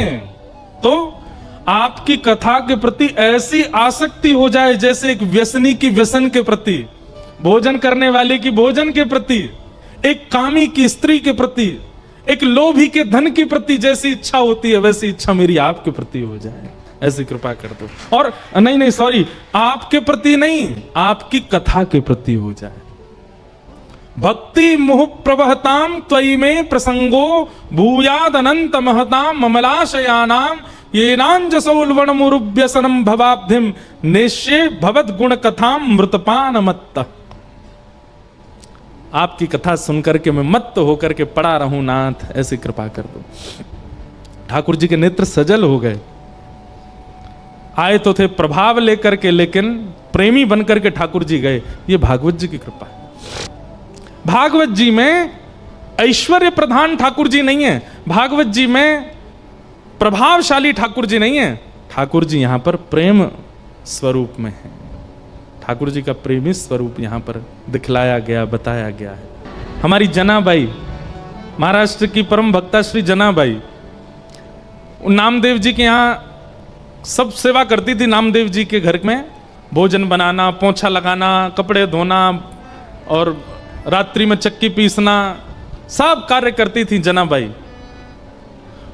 तो आपकी कथा के प्रति ऐसी आसक्ति हो जाए जैसे एक व्यसनी की व्यसन के प्रति, भोजन करने वाले की भोजन के प्रति, एक कामी की स्त्री के प्रति, एक लोभी के धन के प्रति जैसी इच्छा होती है, वैसी इच्छा मेरी आपके प्रति हो जाए, ऐसी कृपा कर दो। और नहीं सॉरी, आपके प्रति नहीं, आपकी कथा के प्रति हो जाए। भक्ति मुह प्रवहताम त्वयि में प्रसंगो भूयाद अनंत महताम ममलाशयानाम येनांजसोल्वणमुरुभ्यसनम भवाब्धिम नेश्ये भवद गुण कथाम मृतपान मत्त। आपकी कथा सुनकर के मैं मत्त होकर के पड़ा रहूं नाथ, ऐसी कृपा कर दो। ठाकुर जी के नेत्र सजल हो गए। आए तो थे प्रभाव लेकर के, लेकिन प्रेमी बनकर के ठाकुर जी गए। ये भागवत जी की कृपा है। भागवत जी में ऐश्वर्य प्रधान ठाकुर जी नहीं है, भागवत जी में प्रभावशाली ठाकुर जी नहीं है। ठाकुर जी यहां पर प्रेम स्वरूप में है। ठाकुर जी का प्रेमी स्वरूप यहां पर दिखलाया गया, बताया गया है। हमारी जनाबाई, महाराष्ट्र की परम भक्ता श्री जनाबाई, नामदेव जी के यहां सब सेवा करती थी। नामदेव जी के घर में भोजन बनाना, पोंछा लगाना, कपड़े धोना और रात्रि में चक्की पीसना, सब कार्य करती थी जनाबाई।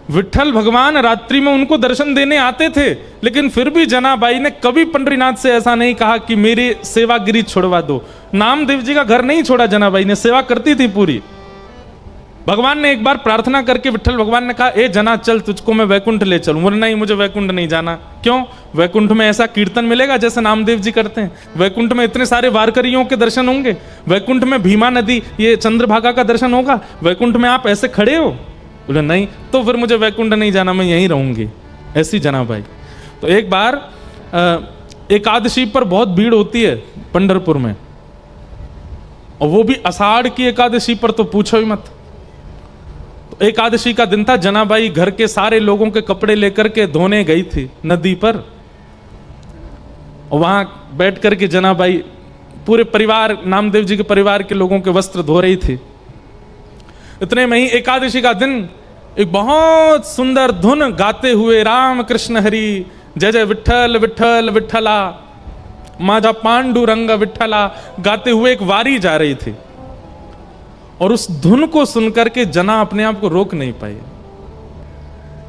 विठ्ठल भगवान रात्रि में उनको दर्शन देने आते थे, लेकिन फिर भी जनाबाई ने कभी पंडरीनाथ से ऐसा नहीं कहा कि मेरी सेवागिरी छोड़वा दो। नामदेव जी का घर नहीं छोड़ा जनाबाई ने, सेवा करती थी पूरी। भगवान ने एक बार प्रार्थना करके, विठ्ठल भगवान ने कहा ए जना चल तुझको मैं वैकुंठ ले चलूं। बोले नहीं मुझे वैकुंठ नहीं जाना। क्यों? वैकुंठ में ऐसा कीर्तन मिलेगा जैसे नामदेव जी करते हैं, वैकुंठ में इतने सारे वारकरियों के दर्शन होंगे, वैकुंठ में भीमा नदी ये चंद्रभागा का दर्शन होगा, वैकुंठ में आप ऐसे खड़े हो। बोले नहीं, तो फिर मुझे वैकुंठ नहीं जाना, मैं यहीं रहूंगी। ऐसी जनाबाई। तो एक बार एकादशी पर बहुत भीड़ होती है पंढरपुर में, और वो भी आषाढ़ की एकादशी पर, तो पूछो ही मत। तो एकादशी का दिन था, जनाबाई घर के सारे लोगों के कपड़े लेकर के धोने गई थी नदी पर, और वहां बैठ करके जनाबाई पूरे परिवार, नामदेव जी के परिवार के लोगों के वस्त्र धो रही थी। इतने में ही एकादशी का दिन एक बहुत सुंदर धुन गाते हुए राम कृष्ण हरि जय जय विठ्ठल विठ्ठल विठ्ठला माझा पांडुरंग विठ्ठला गाते हुए एक वारी जा रही थी, और उस धुन को सुनकर के जना अपने आप को रोक नहीं पाई।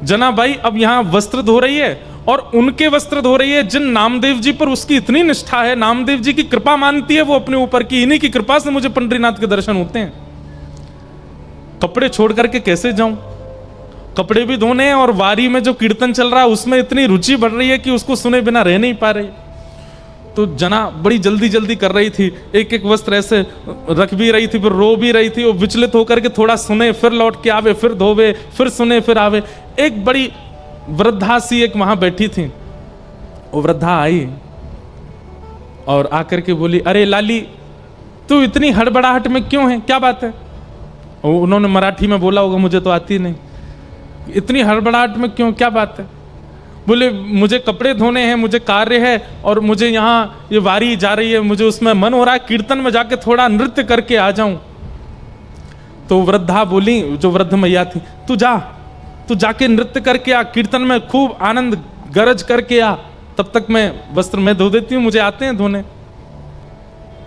जनाबाई अब यहां वस्त्र धो रही है, और उनके वस्त्र धो रही है जिन नामदेव जी पर उसकी इतनी निष्ठा है, नामदेव जी की कृपा मानती है वो अपने ऊपर की, इन्हीं की कृपा से मुझे पंडरीनाथ के दर्शन होते हैं। कपड़े छोड़ करके कैसे जाऊं? कपड़े भी धोने हैं, और वारी में जो कीर्तन चल रहा है उसमें इतनी रुचि बढ़ रही है कि उसको सुने बिना रह नहीं पा रही। तो जना बड़ी जल्दी जल्दी कर रही थी, एक एक वस्त्र ऐसे रख भी रही थी, फिर रो भी रही थी, और विचलित होकर के थोड़ा सुने फिर लौट के आवे, फिर धोवे, फिर सुने फिर आवे। एक बड़ी वृद्धा सी एक वहां बैठी थी, वो वृद्धा आई और आकर के बोली अरे लाली तू इतनी हड़बड़ाहट में क्यों है, क्या बात है? उन्होंने मराठी में बोला होगा, मुझे तो आती नहीं, इतनी हड़बड़ाहट में क्यों, क्या बात है? बोले मुझे कपड़े धोने हैं, मुझे कार्य है, और मुझे यहाँ ये वारी जा रही है, मुझे उसमें मन हो रहा है कीर्तन में जाके थोड़ा नृत्य करके आ जाऊं। तो वृद्धा बोली, जो वृद्ध मैया थी, तू जाके नृत्य करके आ, कीर्तन में खूब आनंद गरज करके आ, तब तक मैं वस्त्र में धो देती हूँ, मुझे आते हैं धोने।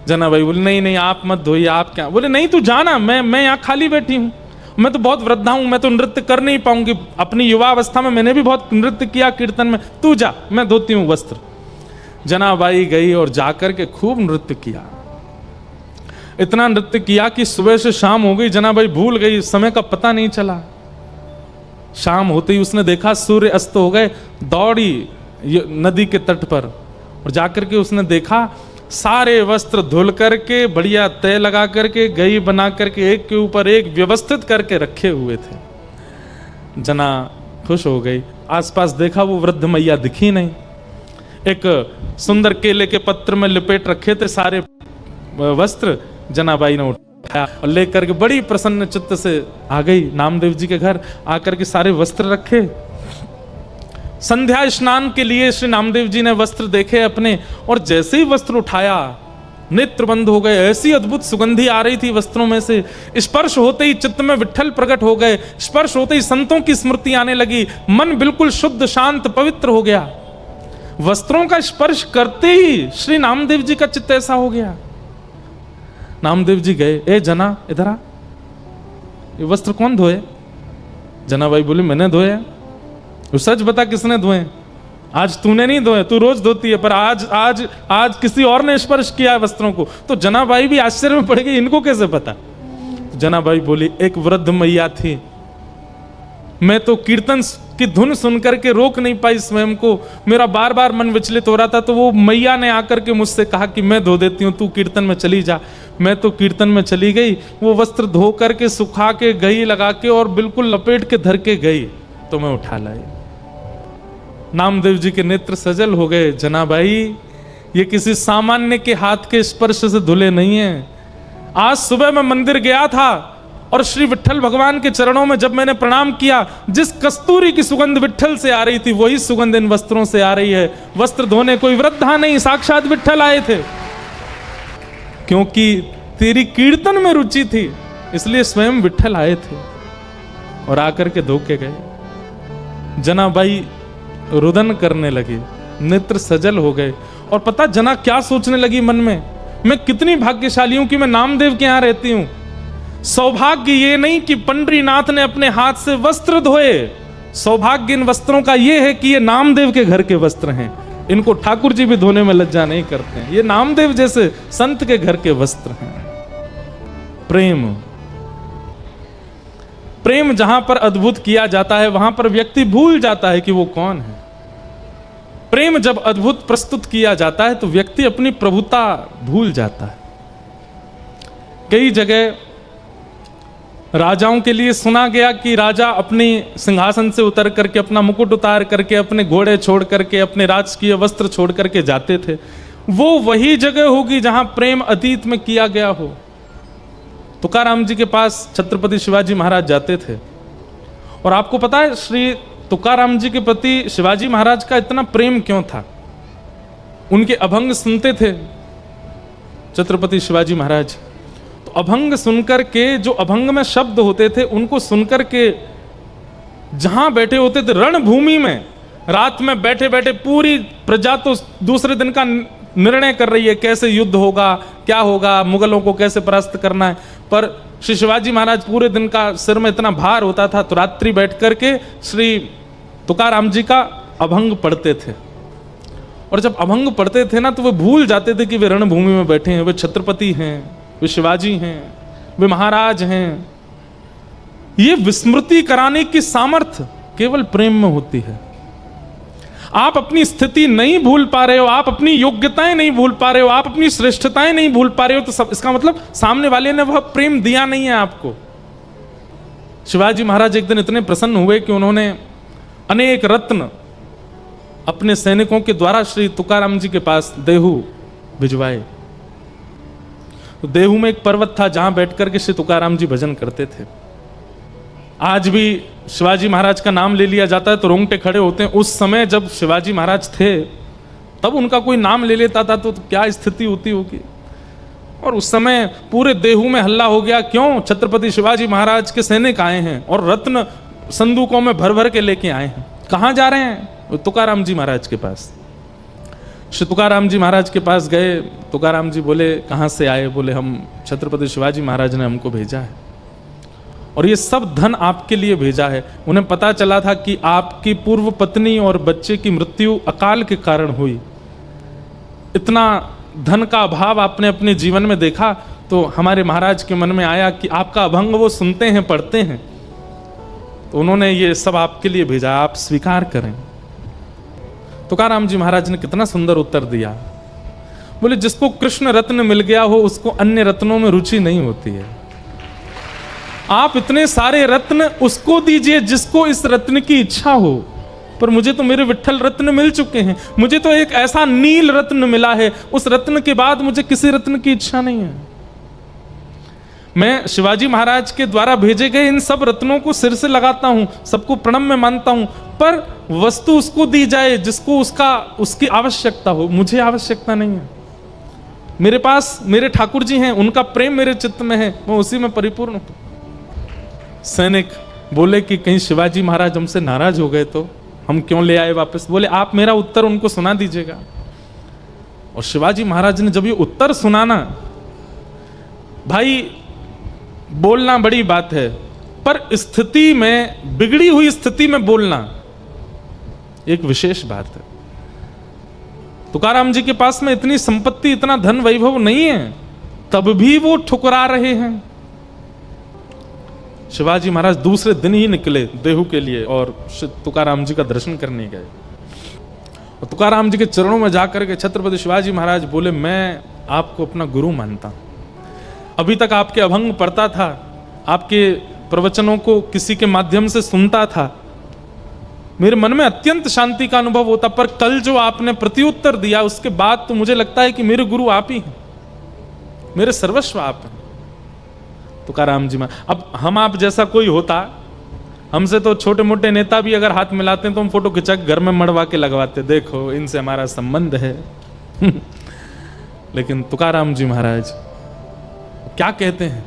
जनाबाई बोले नहीं आप मत धोइए, आप क्या? बोले नहीं तू जाना, मैं यहाँ खाली बैठी हूँ, मैं तो बहुत वृद्धा हूं, मैं तो नृत्य कर नहीं पाऊंगी। अपनी युवा अवस्था में मैंने भी बहुत नृत्य किया कीर्तन में, तू जा, मैं धोती हूं वस्त्र। जनाबाई गई और जाकर के खूब नृत्य किया, इतना नृत्य किया कि सुबह से शाम हो गई, जनाबाई भूल गई, समय का पता नहीं चला। शाम होते ही उसने देखा सूर्य अस्त हो गए, दौड़ी नदी के तट पर और जाकर के उसने देखा सारे वस्त्र धुल करके बढ़िया तय लगा करके गई बना करके एक के ऊपर एक व्यवस्थित करके रखे हुए थे। जना खुश हो गई, आसपास देखा वो वृद्ध मैया दिखी नहीं। एक सुंदर केले के पत्र में लिपेट रखे थे सारे वस्त्र, जनाबाई ने उठाया और लेकर के बड़ी प्रसन्न चित्त से आ गई नामदेव जी के घर। आकर के सारे वस्त्र रखे, संध्या स्नान के लिए श्री नामदेव जी ने वस्त्र देखे अपने, और जैसे ही वस्त्र उठाया नेत्र बंद हो गए। ऐसी अद्भुत सुगंधी आ रही थी वस्त्रों में से, स्पर्श होते ही चित्त में विट्ठल प्रकट हो गए, स्पर्श होते ही संतों की स्मृति आने लगी, मन बिल्कुल शुद्ध शांत पवित्र हो गया। वस्त्रों का स्पर्श करते ही श्री नामदेव जी का चित्त ऐसा हो गया। नामदेव जी गए, ए जना इधर आ, ये वस्त्र कौन धोए? जनाबाई बोली मैंने धोए। तो सच बता किसने धोए? आज तूने नहीं धोए, तू रोज धोती है, पर आज आज आज किसी और ने स्पर्श किया है वस्त्रों को। तो जनाबाई भी आश्चर्य में पड़ गई, इनको कैसे पता? जनाबाई बोली एक वृद्ध मैया थी, मैं तो कीर्तन की धुन सुनकर के रोक नहीं पाई स्वयं को, मेरा बार बार मन विचलित हो रहा था, तो वो मैया ने आकर के मुझसे कहा कि मैं धो देती हूँ, तू कीर्तन में चली जा। मैं तो कीर्तन में चली गई, वो वस्त्र धो करके सुखा के गई लगा के और बिल्कुल लपेट के धर के गई, तो मैं उठा लाई। नामदेव जी के नेत्र सजल हो गए। जनाबाई ये किसी सामान्य के हाथ के स्पर्श से धुले नहीं है। आज सुबह मैं मंदिर गया था और श्री विट्ठल भगवान के चरणों में जब मैंने प्रणाम किया, जिस कस्तूरी की सुगंध विट्ठल से आ रही थी वही सुगंध इन वस्त्रों से आ रही है। वस्त्र धोने कोई वृद्धा नहीं, साक्षात विट्ठल आए थे। क्योंकि तेरी कीर्तन में रुचि थी इसलिए स्वयं विट्ठल आए थे और आकर के धो के गए। जनाबाई रुदन करने लगी, नेत्र सजल हो गए। और पता जना क्या सोचने लगी मन में, मैं कितनी भाग्यशाली हूं कि मैं नामदेव के यहां रहती हूं। सौभाग्य ये नहीं कि पंडरीनाथ ने अपने हाथ से वस्त्र धोए, सौभाग्य इन वस्त्रों का ये है कि ये नामदेव के घर के वस्त्र हैं। इनको ठाकुर जी भी धोने में लज्जा नहीं करते हैं, ये नामदेव जैसे संत के घर के वस्त्र हैं। प्रेम, प्रेम जहां पर अद्भुत किया जाता है वहां पर व्यक्ति भूल जाता है कि वो कौन है। प्रेम जब अद्भुत प्रस्तुत किया जाता है तो व्यक्ति अपनी प्रभुता भूल जाता है। कई जगह राजाओं के लिए सुना गया कि राजा अपने सिंहासन से उतर करके, अपना मुकुट उतार करके, अपने घोड़े छोड़ करके, अपने राजकीय वस्त्र छोड़ करके जाते थे। वो वही जगह होगी जहां प्रेम अतीत में किया गया हो। तुकाराम जी के पास छत्रपति शिवाजी महाराज जाते थे और आपको पता है श्री तुकाराम जी के प्रति शिवाजी महाराज का इतना प्रेम क्यों था? उनके अभंग सुनते थे छत्रपति शिवाजी महाराज, तो अभंग सुनकर के, जो अभंग में शब्द होते थे उनको सुनकर के जहां बैठे होते थे रणभूमि में, रात में बैठे बैठे पूरी प्रजा तो दूसरे दिन का निर्णय कर रही है, कैसे युद्ध होगा, क्या होगा, मुगलों को कैसे परास्त करना है, पर श्री शिवाजी महाराज पूरे दिन का सिर में इतना भार होता था तो रात्रि बैठ करके श्री तुकाराम जी का अभंग पढ़ते थे। और जब अभंग पढ़ते थे ना तो वे भूल जाते थे कि वे रणभूमि में बैठे हैं, वे छत्रपति हैं, वे शिवाजी हैं, वे महाराज हैं। ये विस्मृति कराने की सामर्थ्य केवल प्रेम में होती है। आप अपनी स्थिति नहीं भूल पा रहे हो, आप अपनी योग्यताएं नहीं भूल पा रहे हो, आप अपनी श्रेष्ठताएं नहीं भूल पा रहे हो, तो सब इसका मतलब सामने वाले ने वह प्रेम दिया नहीं है आपको। शिवाजी महाराज एक दिन इतने प्रसन्न हुए कि उन्होंने अनेक रत्न अपने सैनिकों के द्वारा श्री तुकाराम जी के पास देहू भिजवाए। तो देहू में एक पर्वत था जहां बैठकर के श्री तुकाराम जी भजन करते थे। आज भी शिवाजी महाराज का नाम ले लिया जाता है तो रोंगटे खड़े होते हैं। उस समय जब शिवाजी महाराज थे तब उनका कोई नाम ले लेता था तो क्या स्थिति होती होगी। और उस समय पूरे देहू में हल्ला हो गया, क्यों? छत्रपति शिवाजी महाराज के सैनिक आए हैं और रत्न संदूकों में भर भर के लेके आए हैं। कहाँ जा रहे हैं? तुकाराम जी महाराज के पास। श्री तुकाराम जी महाराज के पास गए। तुकाराम जी बोले, कहाँ से आए? बोले, हम छत्रपति शिवाजी महाराज ने हमको भेजा है और ये सब धन आपके लिए भेजा है। उन्हें पता चला था कि आपकी पूर्व पत्नी और बच्चे की मृत्यु अकाल के कारण हुई। इतना धन का अभाव आपने अपने जीवन में देखा तो हमारे महाराज के मन में आया कि आपका अभंग वो सुनते हैं, पढ़ते हैं, तो उन्होंने ये सब आपके लिए भेजा, आप स्वीकार करें। तुकाराम जी महाराज ने कितना सुंदर उत्तर दिया। बोले जिसको कृष्ण रत्न मिल गया हो उसको अन्य रत्नों में रुचि नहीं होती है। आप इतने सारे रत्न उसको दीजिए जिसको इस रत्न की इच्छा हो, पर मुझे तो मेरे विट्ठल रत्न मिल चुके हैं। मुझे तो एक ऐसा नील रत्न मिला है, उस रत्न के बाद मुझे किसी रत्न की इच्छा नहीं है। मैं शिवाजी महाराज के द्वारा भेजे गए इन सब रत्नों को सिर से लगाता हूं, सबको प्रणम में मानता हूं, पर वस्तु उसको दी जाए जिसको उसकी आवश्यकता हो, मुझे आवश्यकता नहीं है। मेरे पास मेरे ठाकुर जी हैं, उनका प्रेम मेरे चित्त में है, मैं उसी में परिपूर्ण हूं। सैनिक बोले कि कहीं शिवाजी महाराज हमसे नाराज हो गए तो हम क्यों ले आए वापस। बोले आप मेरा उत्तर उनको सुना दीजिएगा। और शिवाजी महाराज ने जब ये उत्तर सुना ना, भाई बोलना बड़ी बात है, पर स्थिति में, बिगड़ी हुई स्थिति में बोलना एक विशेष बात है। तुकाराम जी के पास में इतनी संपत्ति, इतना धन वैभव नहीं है, तब भी वो ठुकरा रहे हैं। शिवाजी महाराज दूसरे दिन ही निकले देहू के लिए और तुकाराम जी का दर्शन करने गए। और तुकाराम जी के चरणों में जाकर के छत्रपति शिवाजी महाराज बोले, मैं आपको अपना गुरु मानता हूं। अभी तक आपके अभंग पढ़ता था, आपके प्रवचनों को किसी के माध्यम से सुनता था, मेरे मन में अत्यंत शांति का अनुभव होता, पर कल जो आपने प्रत्युत्तर दिया उसके बाद तो मुझे लगता है कि मेरे गुरु आप ही हैं, मेरे सर्वस्व आप हैं। तुकाराम जी में अब हम आप जैसा कोई होता, हमसे तो छोटे मोटे नेता भी अगर हाथ मिलाते हैं तो हम फोटो खिंचा के घर में मड़वा के लगवाते, देखो इनसे हमारा संबंध है। लेकिन तुकाराम जी महाराज क्या कहते हैं,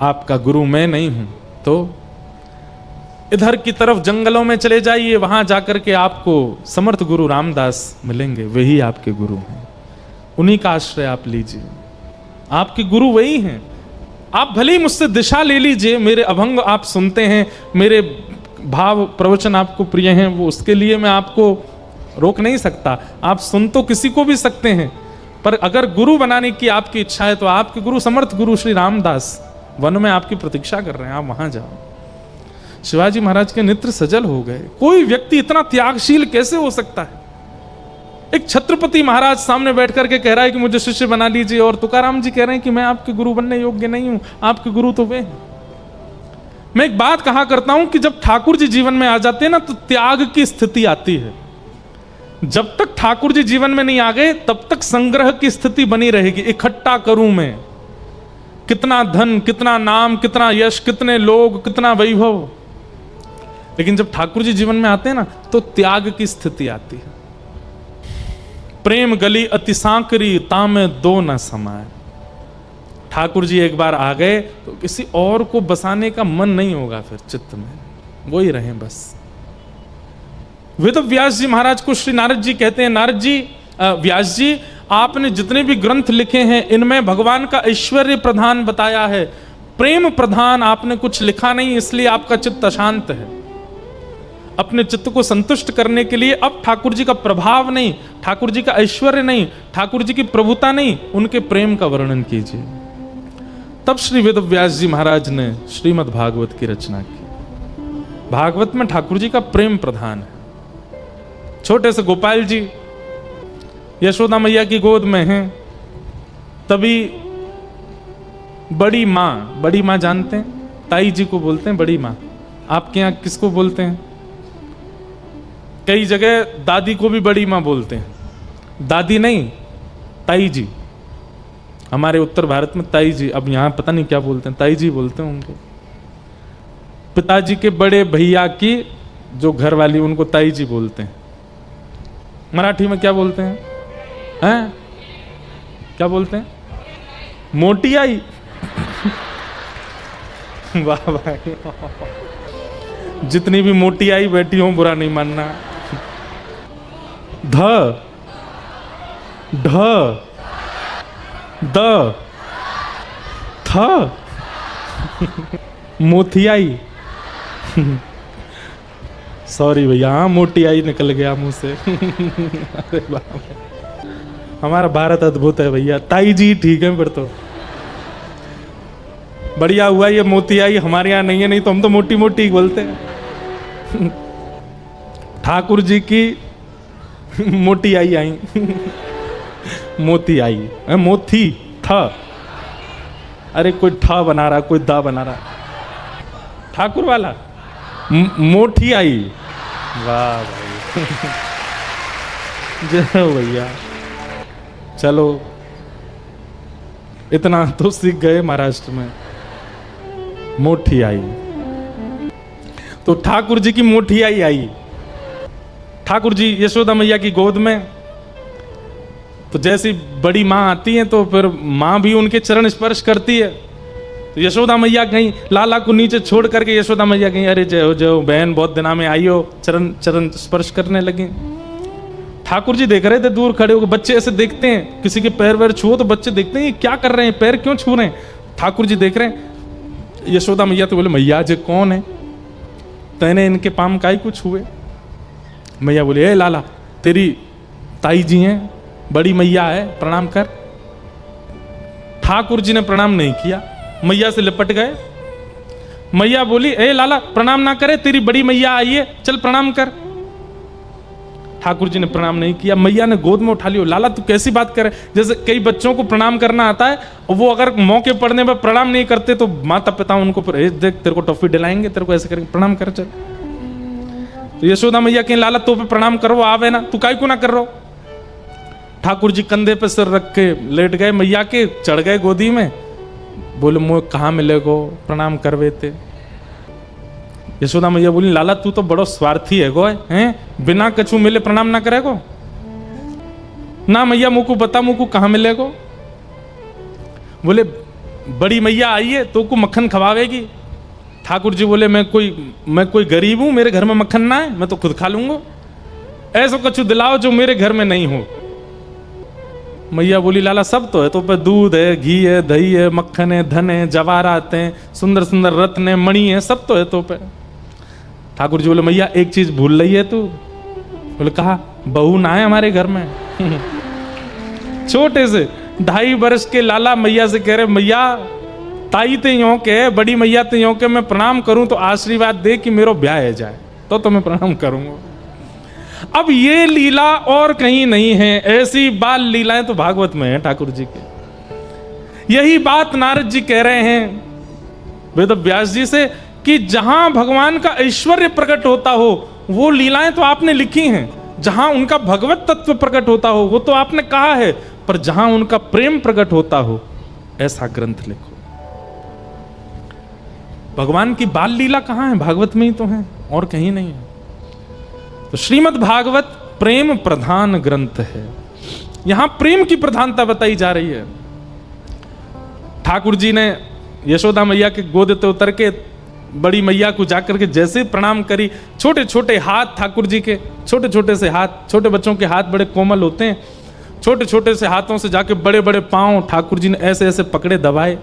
आपका गुरु मैं नहीं हूं तो इधर की तरफ जंगलों में चले जाइए, वहां जाकर के आपको समर्थ गुरु रामदास मिलेंगे, वही आपके गुरु हैं, उन्हीं का आश्रय आप लीजिए, आपके गुरु वही हैं। आप भले ही मुझसे दिशा ले लीजिए, मेरे अभंग आप सुनते हैं, मेरे भाव प्रवचन आपको प्रिय हैं, वो उसके लिए मैं आपको रोक नहीं सकता, आप सुन तो किसी को भी सकते हैं, पर अगर गुरु बनाने की आपकी इच्छा है तो आपके गुरु समर्थ गुरु श्री रामदास वन में आपकी प्रतीक्षा कर रहे हैं, आप वहां जाओ। शिवाजी महाराज के नेत्र सजल हो गए। कोई व्यक्ति इतना त्यागशील कैसे हो सकता है? एक छत्रपति महाराज सामने बैठ करके कह रहा है कि मुझे शिष्य बना लीजिए, और तुकाराम जी कह रहे हैं कि मैं आपके गुरु बनने योग्य नहीं हूं, आपके गुरु तो वे हैं। मैं एक बात कहा करता हूं कि जब ठाकुर जी जीवन में आ जाते हैं ना, तो त्याग की स्थिति आती है। जब तक ठाकुर जी जीवन में नहीं आ गए तब तक संग्रह की स्थिति बनी रहेगी, इकट्ठा करूं मैं, कितना धन, कितना नाम, कितना यश, कितने लोग, कितना वैभव। लेकिन जब ठाकुर जी जीवन में आते हैं ना, तो त्याग की स्थिति आती है। प्रेम गली अति सांकरी तामे दो न समाए। ठाकुर जी एक बार आ गए तो किसी और को बसाने का मन नहीं होगा फिर चित्त में, वो ही रहे बस। वेद व्यास जी महाराज को श्री नारद जी कहते हैं, नारद जी, व्यास जी, आपने जितने भी ग्रंथ लिखे हैं इनमें भगवान का ऐश्वर्य प्रधान बताया है, प्रेम प्रधान आपने कुछ लिखा नहीं, इसलिए आपका चित्त अशांत है। अपने चित्त को संतुष्ट करने के लिए अब ठाकुर जी का प्रभाव नहीं, ठाकुर जी का ऐश्वर्य नहीं, ठाकुर जी की प्रभुता नहीं, उनके प्रेम का वर्णन कीजिए। तब श्री वेद व्यास जी महाराज ने श्रीमद् भागवत की रचना की। भागवत में ठाकुर जी का प्रेम प्रधान है। छोटे से गोपाल जी यशोदा मैया की गोद में हैं, तभी बड़ी माँ जानते हैं, ताई जी को बोलते हैं बड़ी माँ। आपके यहाँ किसको बोलते हैं? कई जगह दादी को भी बड़ी माँ बोलते हैं, दादी नहीं, ताई जी। हमारे उत्तर भारत में ताई जी, अब यहाँ पता नहीं क्या बोलते हैं, ताई जी बोलते हैं उनको। पिताजी के बड़े भैया की जो घर वाली, उनको ताई जी बोलते हैं। मराठी में क्या बोलते हैं? हैं? क्या बोलते हैं? मोटी आई। वाह भाई, जितनी भी मोटी आई बैठी हो बुरा नहीं मानना। ध ढ द थ मोथियाई। सॉरी भैया, हाँ मोटी आई निकल गया मुंह से। अरे बाप, हमारा भारत अद्भुत है भैया। ताई जी ठीक है फिर तो। बढ़िया हुआ ये मोती आई, हमारे यहाँ नहीं है, नहीं तो हम तो मोटी मोटी बोलते हैं। ठाकुर जी की मोटी आई मोती आई, मोती था, अरे कोई ठा बना रहा, कोई दा बना रहा, ठाकुर वाला मोटी आई। वाह भाई जय भैया, चलो इतना तो सीख गए महाराष्ट्र में। मोठी आई, तो ठाकुर जी की मोठी आई। ठाकुर जी यशोदा मैया की गोद में, तो जैसी बड़ी माँ आती है तो फिर माँ भी उनके चरण स्पर्श करती है। तो यशोदा मैया कहीं लाला को नीचे छोड़ करके यशोदा मैया कहीं, अरे जय हो बहन, बहुत दिना में आई हो, चरण स्पर्श करने लगी। ठाकुर जी देख रहे थे दूर खड़े होकर, बच्चे ऐसे देखते हैं, किसी के पैर वैर छुओ तो बच्चे देखते हैं ये क्या कर रहे हैं, पैर क्यों छू रहे हैं। ठाकुर जी देख रहे हैं, यशोदा मैया तो बोले मैया जी कौन है, तैने इनके पाम काई को छुए। मैया बोले ए लाला, तेरी ताई जी हैं, बड़ी मैया है, प्रणाम कर। ठाकुर जी ने प्रणाम नहीं किया, मैया से लिपट गए। मैया बोली ए लाला प्रणाम ना करे, तेरी बड़ी मैया आई है, चल प्रणाम कर। ठाकुर जी ने प्रणाम नहीं किया। मैया ने गोद में उठा लिया। लाला तू कैसी बात करे, जैसे कई बच्चों को प्रणाम करना आता है और वो अगर मौके पड़ने पर प्रणाम नहीं करते तो माता पिता उनको देख तेरे को टॉफी दिलाएंगे, तेरे को ऐसे करेंगे, प्रणाम कर चल। तो यशोदा मैया कहीं लाला तो पे प्रणाम करो, आवे ना, तू काय को ना कर रहा। ठाकुर जी कंधे पे सिर रख के लेट गए, मैया के चढ़ गए गोदी में। बोले मुझे कहाँ मिलेगो, प्रणाम करवे थे। यशोदा मैया बोली लाला तू तो बड़ो स्वार्थी है गो, हैं बिना कछु मिले प्रणाम ना करेगो ना। मैया मुझको बता, मुझको कहाँ मिलेगो। बोले बड़ी मैया आई है तो को मक्खन खवावेगी। ठाकुर जी बोले मैं कोई गरीब हूं, मेरे घर में मक्खन ना है, मैं तो खुद खा लूंगा, ऐसा कछु दिलाओ जो मेरे घर में नहीं हो। मैया बोली लाला सब तो है, तो पे दूध है, घी है, दही है, मक्खन है, धन है, जवाहरात हैं, सुंदर सुंदर रत्न है, मणि है, सब तो है तो पे। ठाकुर जी बोले मैया एक चीज भूल रही है तू। बोले कहा, बहू ना है हमारे घर में। छोटे से 2.5 वर्ष के लाला मैया से कह रहे मैया ताई ते यों के, बड़ी मैया ते यों के, मैं प्रणाम करूं तो आशीर्वाद दे कि मेरा ब्याह है जाए तो मैं प्रणाम करूंगा। अब ये लीला और कहीं नहीं है, ऐसी बाल लीलाएं तो भागवत में है ठाकुर जी के। यही बात नारद जी कह रहे हैं वेद व्यास जी से कि जहां भगवान का ऐश्वर्य प्रकट होता हो वो लीलाएं तो आपने लिखी हैं, जहां उनका भगवत तत्व प्रकट होता हो वो तो आपने कहा है, पर जहां उनका प्रेम प्रकट होता हो ऐसा ग्रंथ लिखो। भगवान की बाल लीला कहां है, भागवत में ही तो है और कहीं नहीं है। तो श्रीमद् भागवत प्रेम प्रधान ग्रंथ है, यहां प्रेम की प्रधानता बताई जा रही है। ठाकुर जी ने यशोदा मैया के गोद पे उतर के बड़ी मैया को जाकर के जैसे प्रणाम करी, छोटे छोटे हाथ ठाकुर जी के, छोटे छोटे से हाथ, छोटे बच्चों के हाथ बड़े कोमल होते हैं, छोटे छोटे से हाथों से जाके बड़े बड़े पांव ठाकुर जी ने ऐसे ऐसे पकड़े दबाए।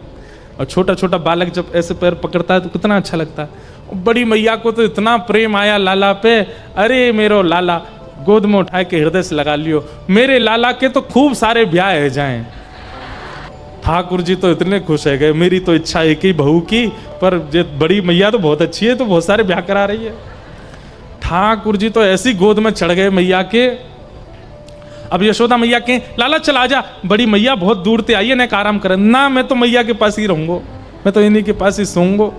और छोटा छोटा बालक जब ऐसे पैर पकड़ता है तो कितना अच्छा लगता है। बड़ी मैया को तो इतना प्रेम आया लाला पे, अरे मेरो लाला, गोद में उठा के हृदय से लगा लियो, मेरे लाला के तो खूब सारे ब्याह है जाएं। ठाकुर जी तो इतने खुश है गए, मेरी तो इच्छा एक ही बहू की, पर ये बड़ी मैया तो बहुत अच्छी है, तो बहुत सारे ब्याह करा रही है। ठाकुर जी तो ऐसी गोद में चढ़ गए मैया के। अब यशोदा मैया के लाला चल आजा, बड़ी मैया बहुत दूर से आई है, ना आराम करे ना, मैं तो मैया के पास ही रहूंगा, मैं तो इन्हीं के पास ही सोऊंगा।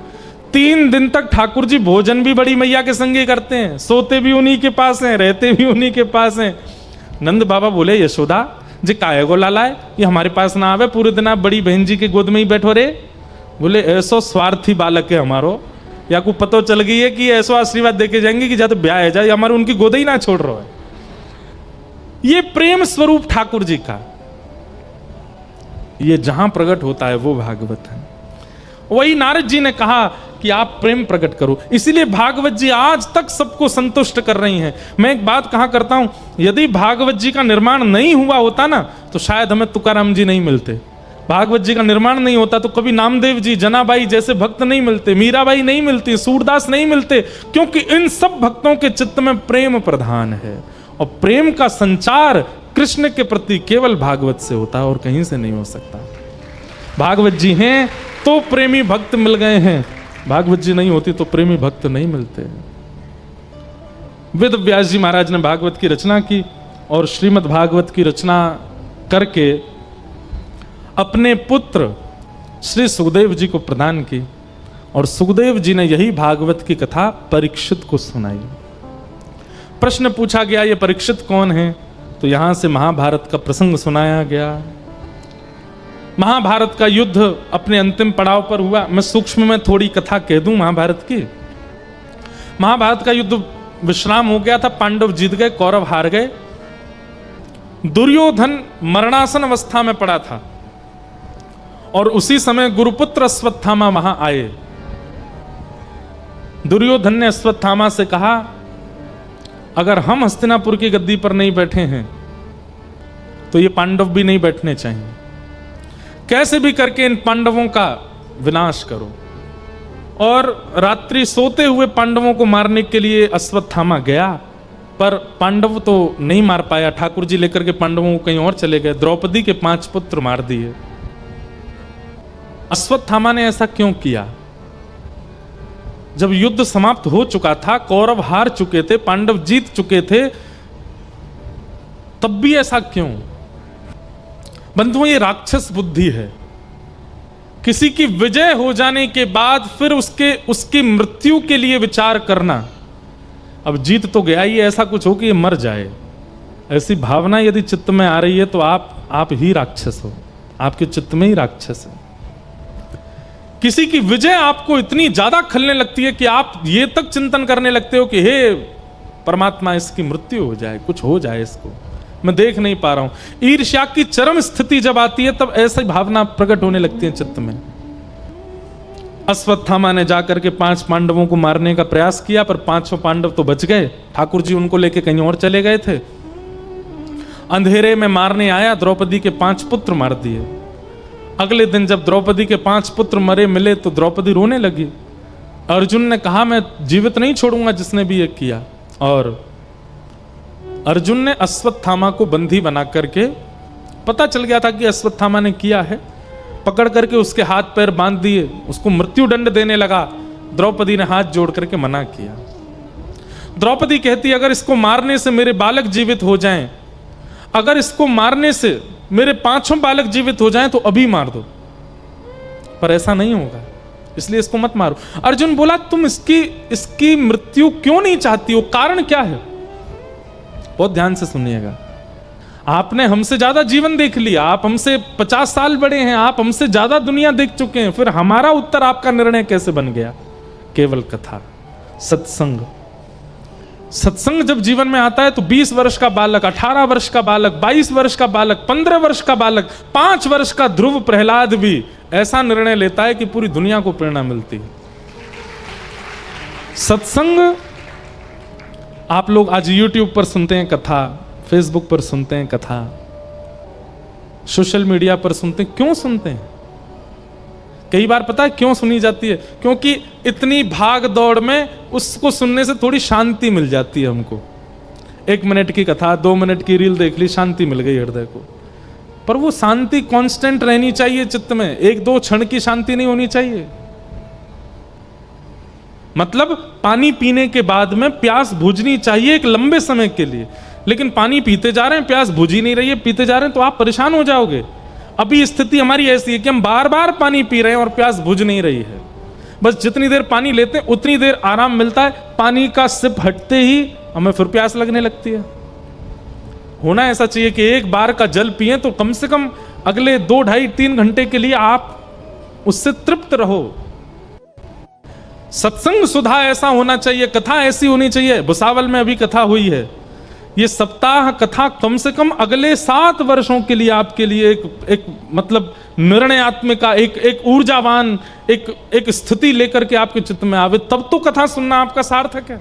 3 दिन तक ठाकुर जी भोजन भी बड़ी मैया के संगे करते हैं, सोते भी उन्हीं के पास हैं, रहते भी उन्हीं के पास हैं। नंद बाबा बोले यशोदा जी काहे को लाला है, ये हमारे पास ना आवे, पूरे दिन आप बड़ी बहन जी के गोद में ही बैठो रे। बोले ऐसो स्वार्थी बालक है हमारो, या को पतो चल गई है कि ऐसो आशीर्वाद देके जाएंगे कि जाते ब्याह है जाए, हमारे उनकी गोद ही ना छोड़ रहा है। ये प्रेम स्वरूप ठाकुर जी का, ये जहां प्रकट होता है वो भागवत है। वही नारद जी ने कहा कि आप प्रेम प्रकट करो, इसीलिए भागवत जी आज तक सबको संतुष्ट कर रही हैं। मैं एक बात कहा करता हूं, यदि भागवत जी का निर्माण नहीं हुआ होता ना तो शायद हमें तुकाराम जी नहीं मिलते। भागवत जी का निर्माण नहीं होता तो कभी नामदेव जी, जनाबाई जैसे भक्त नहीं मिलते, मीराबाई नहीं मिलती, सूरदास नहीं मिलते, क्योंकि इन सब भक्तों के चित्त में प्रेम प्रधान है। और प्रेम का संचार कृष्ण के प्रति केवल भागवत से होता है और कहीं से नहीं हो सकता। भागवत जी हैं तो प्रेमी भक्त मिल गए हैं, भागवत जी नहीं होती तो प्रेमी भक्त नहीं मिलते। वेद व्यास जी महाराज ने भागवत की रचना की और श्रीमद् भागवत की रचना करके अपने पुत्र श्री सुखदेव जी को प्रदान की, और सुखदेव जी ने यही भागवत की कथा परीक्षित को सुनाई। प्रश्न पूछा गया ये परीक्षित कौन है, तो यहां से महाभारत का प्रसंग सुनाया गया। महाभारत का युद्ध अपने अंतिम पड़ाव पर हुआ। मैं सूक्ष्म में थोड़ी कथा कह दूं महाभारत की। महाभारत का युद्ध विश्राम हो गया था, पांडव जीत गए, कौरव हार गए। दुर्योधन मरणासन अवस्था में पड़ा था और उसी समय गुरुपुत्र अश्वत्थामा वहां आए। दुर्योधन ने अश्वत्थामा से कहा, अगर हम हस्तिनापुर की गद्दी पर नहीं बैठे हैं तो ये पांडव भी नहीं बैठने चाहिए, कैसे भी करके इन पांडवों का विनाश करो। और रात्रि सोते हुए पांडवों को मारने के लिए अश्वत्थामा गया, पर पांडव तो नहीं मार पाया। ठाकुर जी लेकर के पांडवों को कहीं और चले गए। द्रौपदी के 5 पुत्र मार दिए। अश्वत्थामा ने ऐसा क्यों किया? जब युद्ध समाप्त हो चुका था, कौरव हार चुके थे, पांडव जीत चुके थे, तब भी ऐसा क्यों? बंधुओं, ये राक्षस बुद्धि है। किसी की विजय हो जाने के बाद फिर उसकी मृत्यु के लिए विचार करना। अब जीत तो गया ही, ऐसा कुछ हो कि ये मर जाए, ऐसी भावना यदि चित्त में आ रही है तो आप ही राक्षस हो, आपके चित्त में ही राक्षस है। किसी की विजय आपको इतनी ज्यादा खलने लगती है कि आप ये तक चिंतन करने लगते हो कि हे परमात्मा, इसकी मृत्यु हो जाए, कुछ हो जाए, इसको मैं देख नहीं पा रहा हूं। ईर्ष्या की चरम स्थिति जब आती है तब ऐसी भावना प्रकट होने लगती है चित्त में। अश्वत्थामा ने जाकर के 5 पांडवों को मारने का प्रयास किया, पर 5 पांडव तो बच गए। ठाकुर जी उनको लेके कहीं और चले गए थे। अंधेरे में मारने आया, द्रौपदी के 5 पुत्र मार दिए। अगले दिन जब द्रौपदी के 5 पुत्र मरे मिले तो द्रौपदी रोने लगी। अर्जुन ने कहा, मैं जीवित नहीं छोड़ूंगा जिसने भी ये किया। और अर्जुन ने अश्वत्थामा को बंदी बना करके, पता चल गया था कि अश्वत्थामा ने किया है, पकड़ करके उसके हाथ पैर बांध दिए, उसको मृत्यु दंड देने लगा। द्रौपदी ने हाथ जोड़ करके मना किया। द्रौपदी कहती, अगर इसको मारने से मेरे बालक जीवित हो जाएं, अगर इसको मारने से मेरे 5 बालक जीवित हो जाएं तो अभी मार दो, पर ऐसा नहीं होगा, इसलिए इसको मत मारो। अर्जुन बोला, तुम इसकी मृत्यु क्यों नहीं चाहती हो, कारण क्या है? बहुत ध्यान से सुनिएगा। आपने हमसे ज्यादा जीवन देख लिया, आप हमसे 50 साल बड़े हैं, आप हमसे ज्यादा दुनिया देख चुके हैं, फिर हमारा उत्तर आपका निर्णय कैसे बन गया? केवल कथा, सत्संग। सत्संग जब जीवन में आता है तो 20 वर्ष का बालक, 18 वर्ष का बालक, 22 वर्ष का बालक, 15 वर्ष का बालक, 5 वर्ष का ध्रुव प्रहलाद भी ऐसा निर्णय लेता है कि पूरी दुनिया को प्रेरणा मिलती है। सत्संग आप लोग आज YouTube पर सुनते हैं कथा, Facebook पर सुनते हैं कथा, सोशल मीडिया पर सुनते हैं। क्यों सुनते हैं? कई बार पता है क्यों सुनी जाती है? क्योंकि इतनी भाग दौड़ में उसको सुनने से थोड़ी शांति मिल जाती है हमको। 1 मिनट की कथा, 2 मिनट की रील देख ली, शांति मिल गई हृदय को। पर वो शांति कांस्टेंट रहनी चाहिए चित्त में, 1-2 क्षण की शांति नहीं होनी चाहिए। मतलब पानी पीने के बाद में प्यास बुझनी चाहिए एक लंबे समय के लिए, लेकिन पानी पीते जा रहे हैं, प्यास बुझ ही नहीं रही है, पीते जा रहे हैं तो आप परेशान हो जाओगे। अभी स्थिति हमारी ऐसी है कि हम बार बार पानी पी रहे हैं और प्यास बुझ नहीं रही है। बस जितनी देर पानी लेते हैं उतनी देर आराम मिलता है, पानी का सिप हटते ही हमें फिर प्यास लगने लगती है। होना ऐसा चाहिए कि एक बार का जल पिए तो कम से कम अगले 2, 2.5, 3 घंटे के लिए आप उससे तृप्त रहो। सत्संग सुधा ऐसा होना चाहिए, कथा ऐसी होनी चाहिए। भुसावल में अभी कथा हुई है, ये सप्ताह कथा कम से कम अगले 7 वर्षों के लिए आपके लिए एक मतलब निर्णयात्मक, एक ऊर्जावान, एक स्थिति लेकर के आपके चित्त में आवे, तब तो कथा सुनना आपका सार्थक है।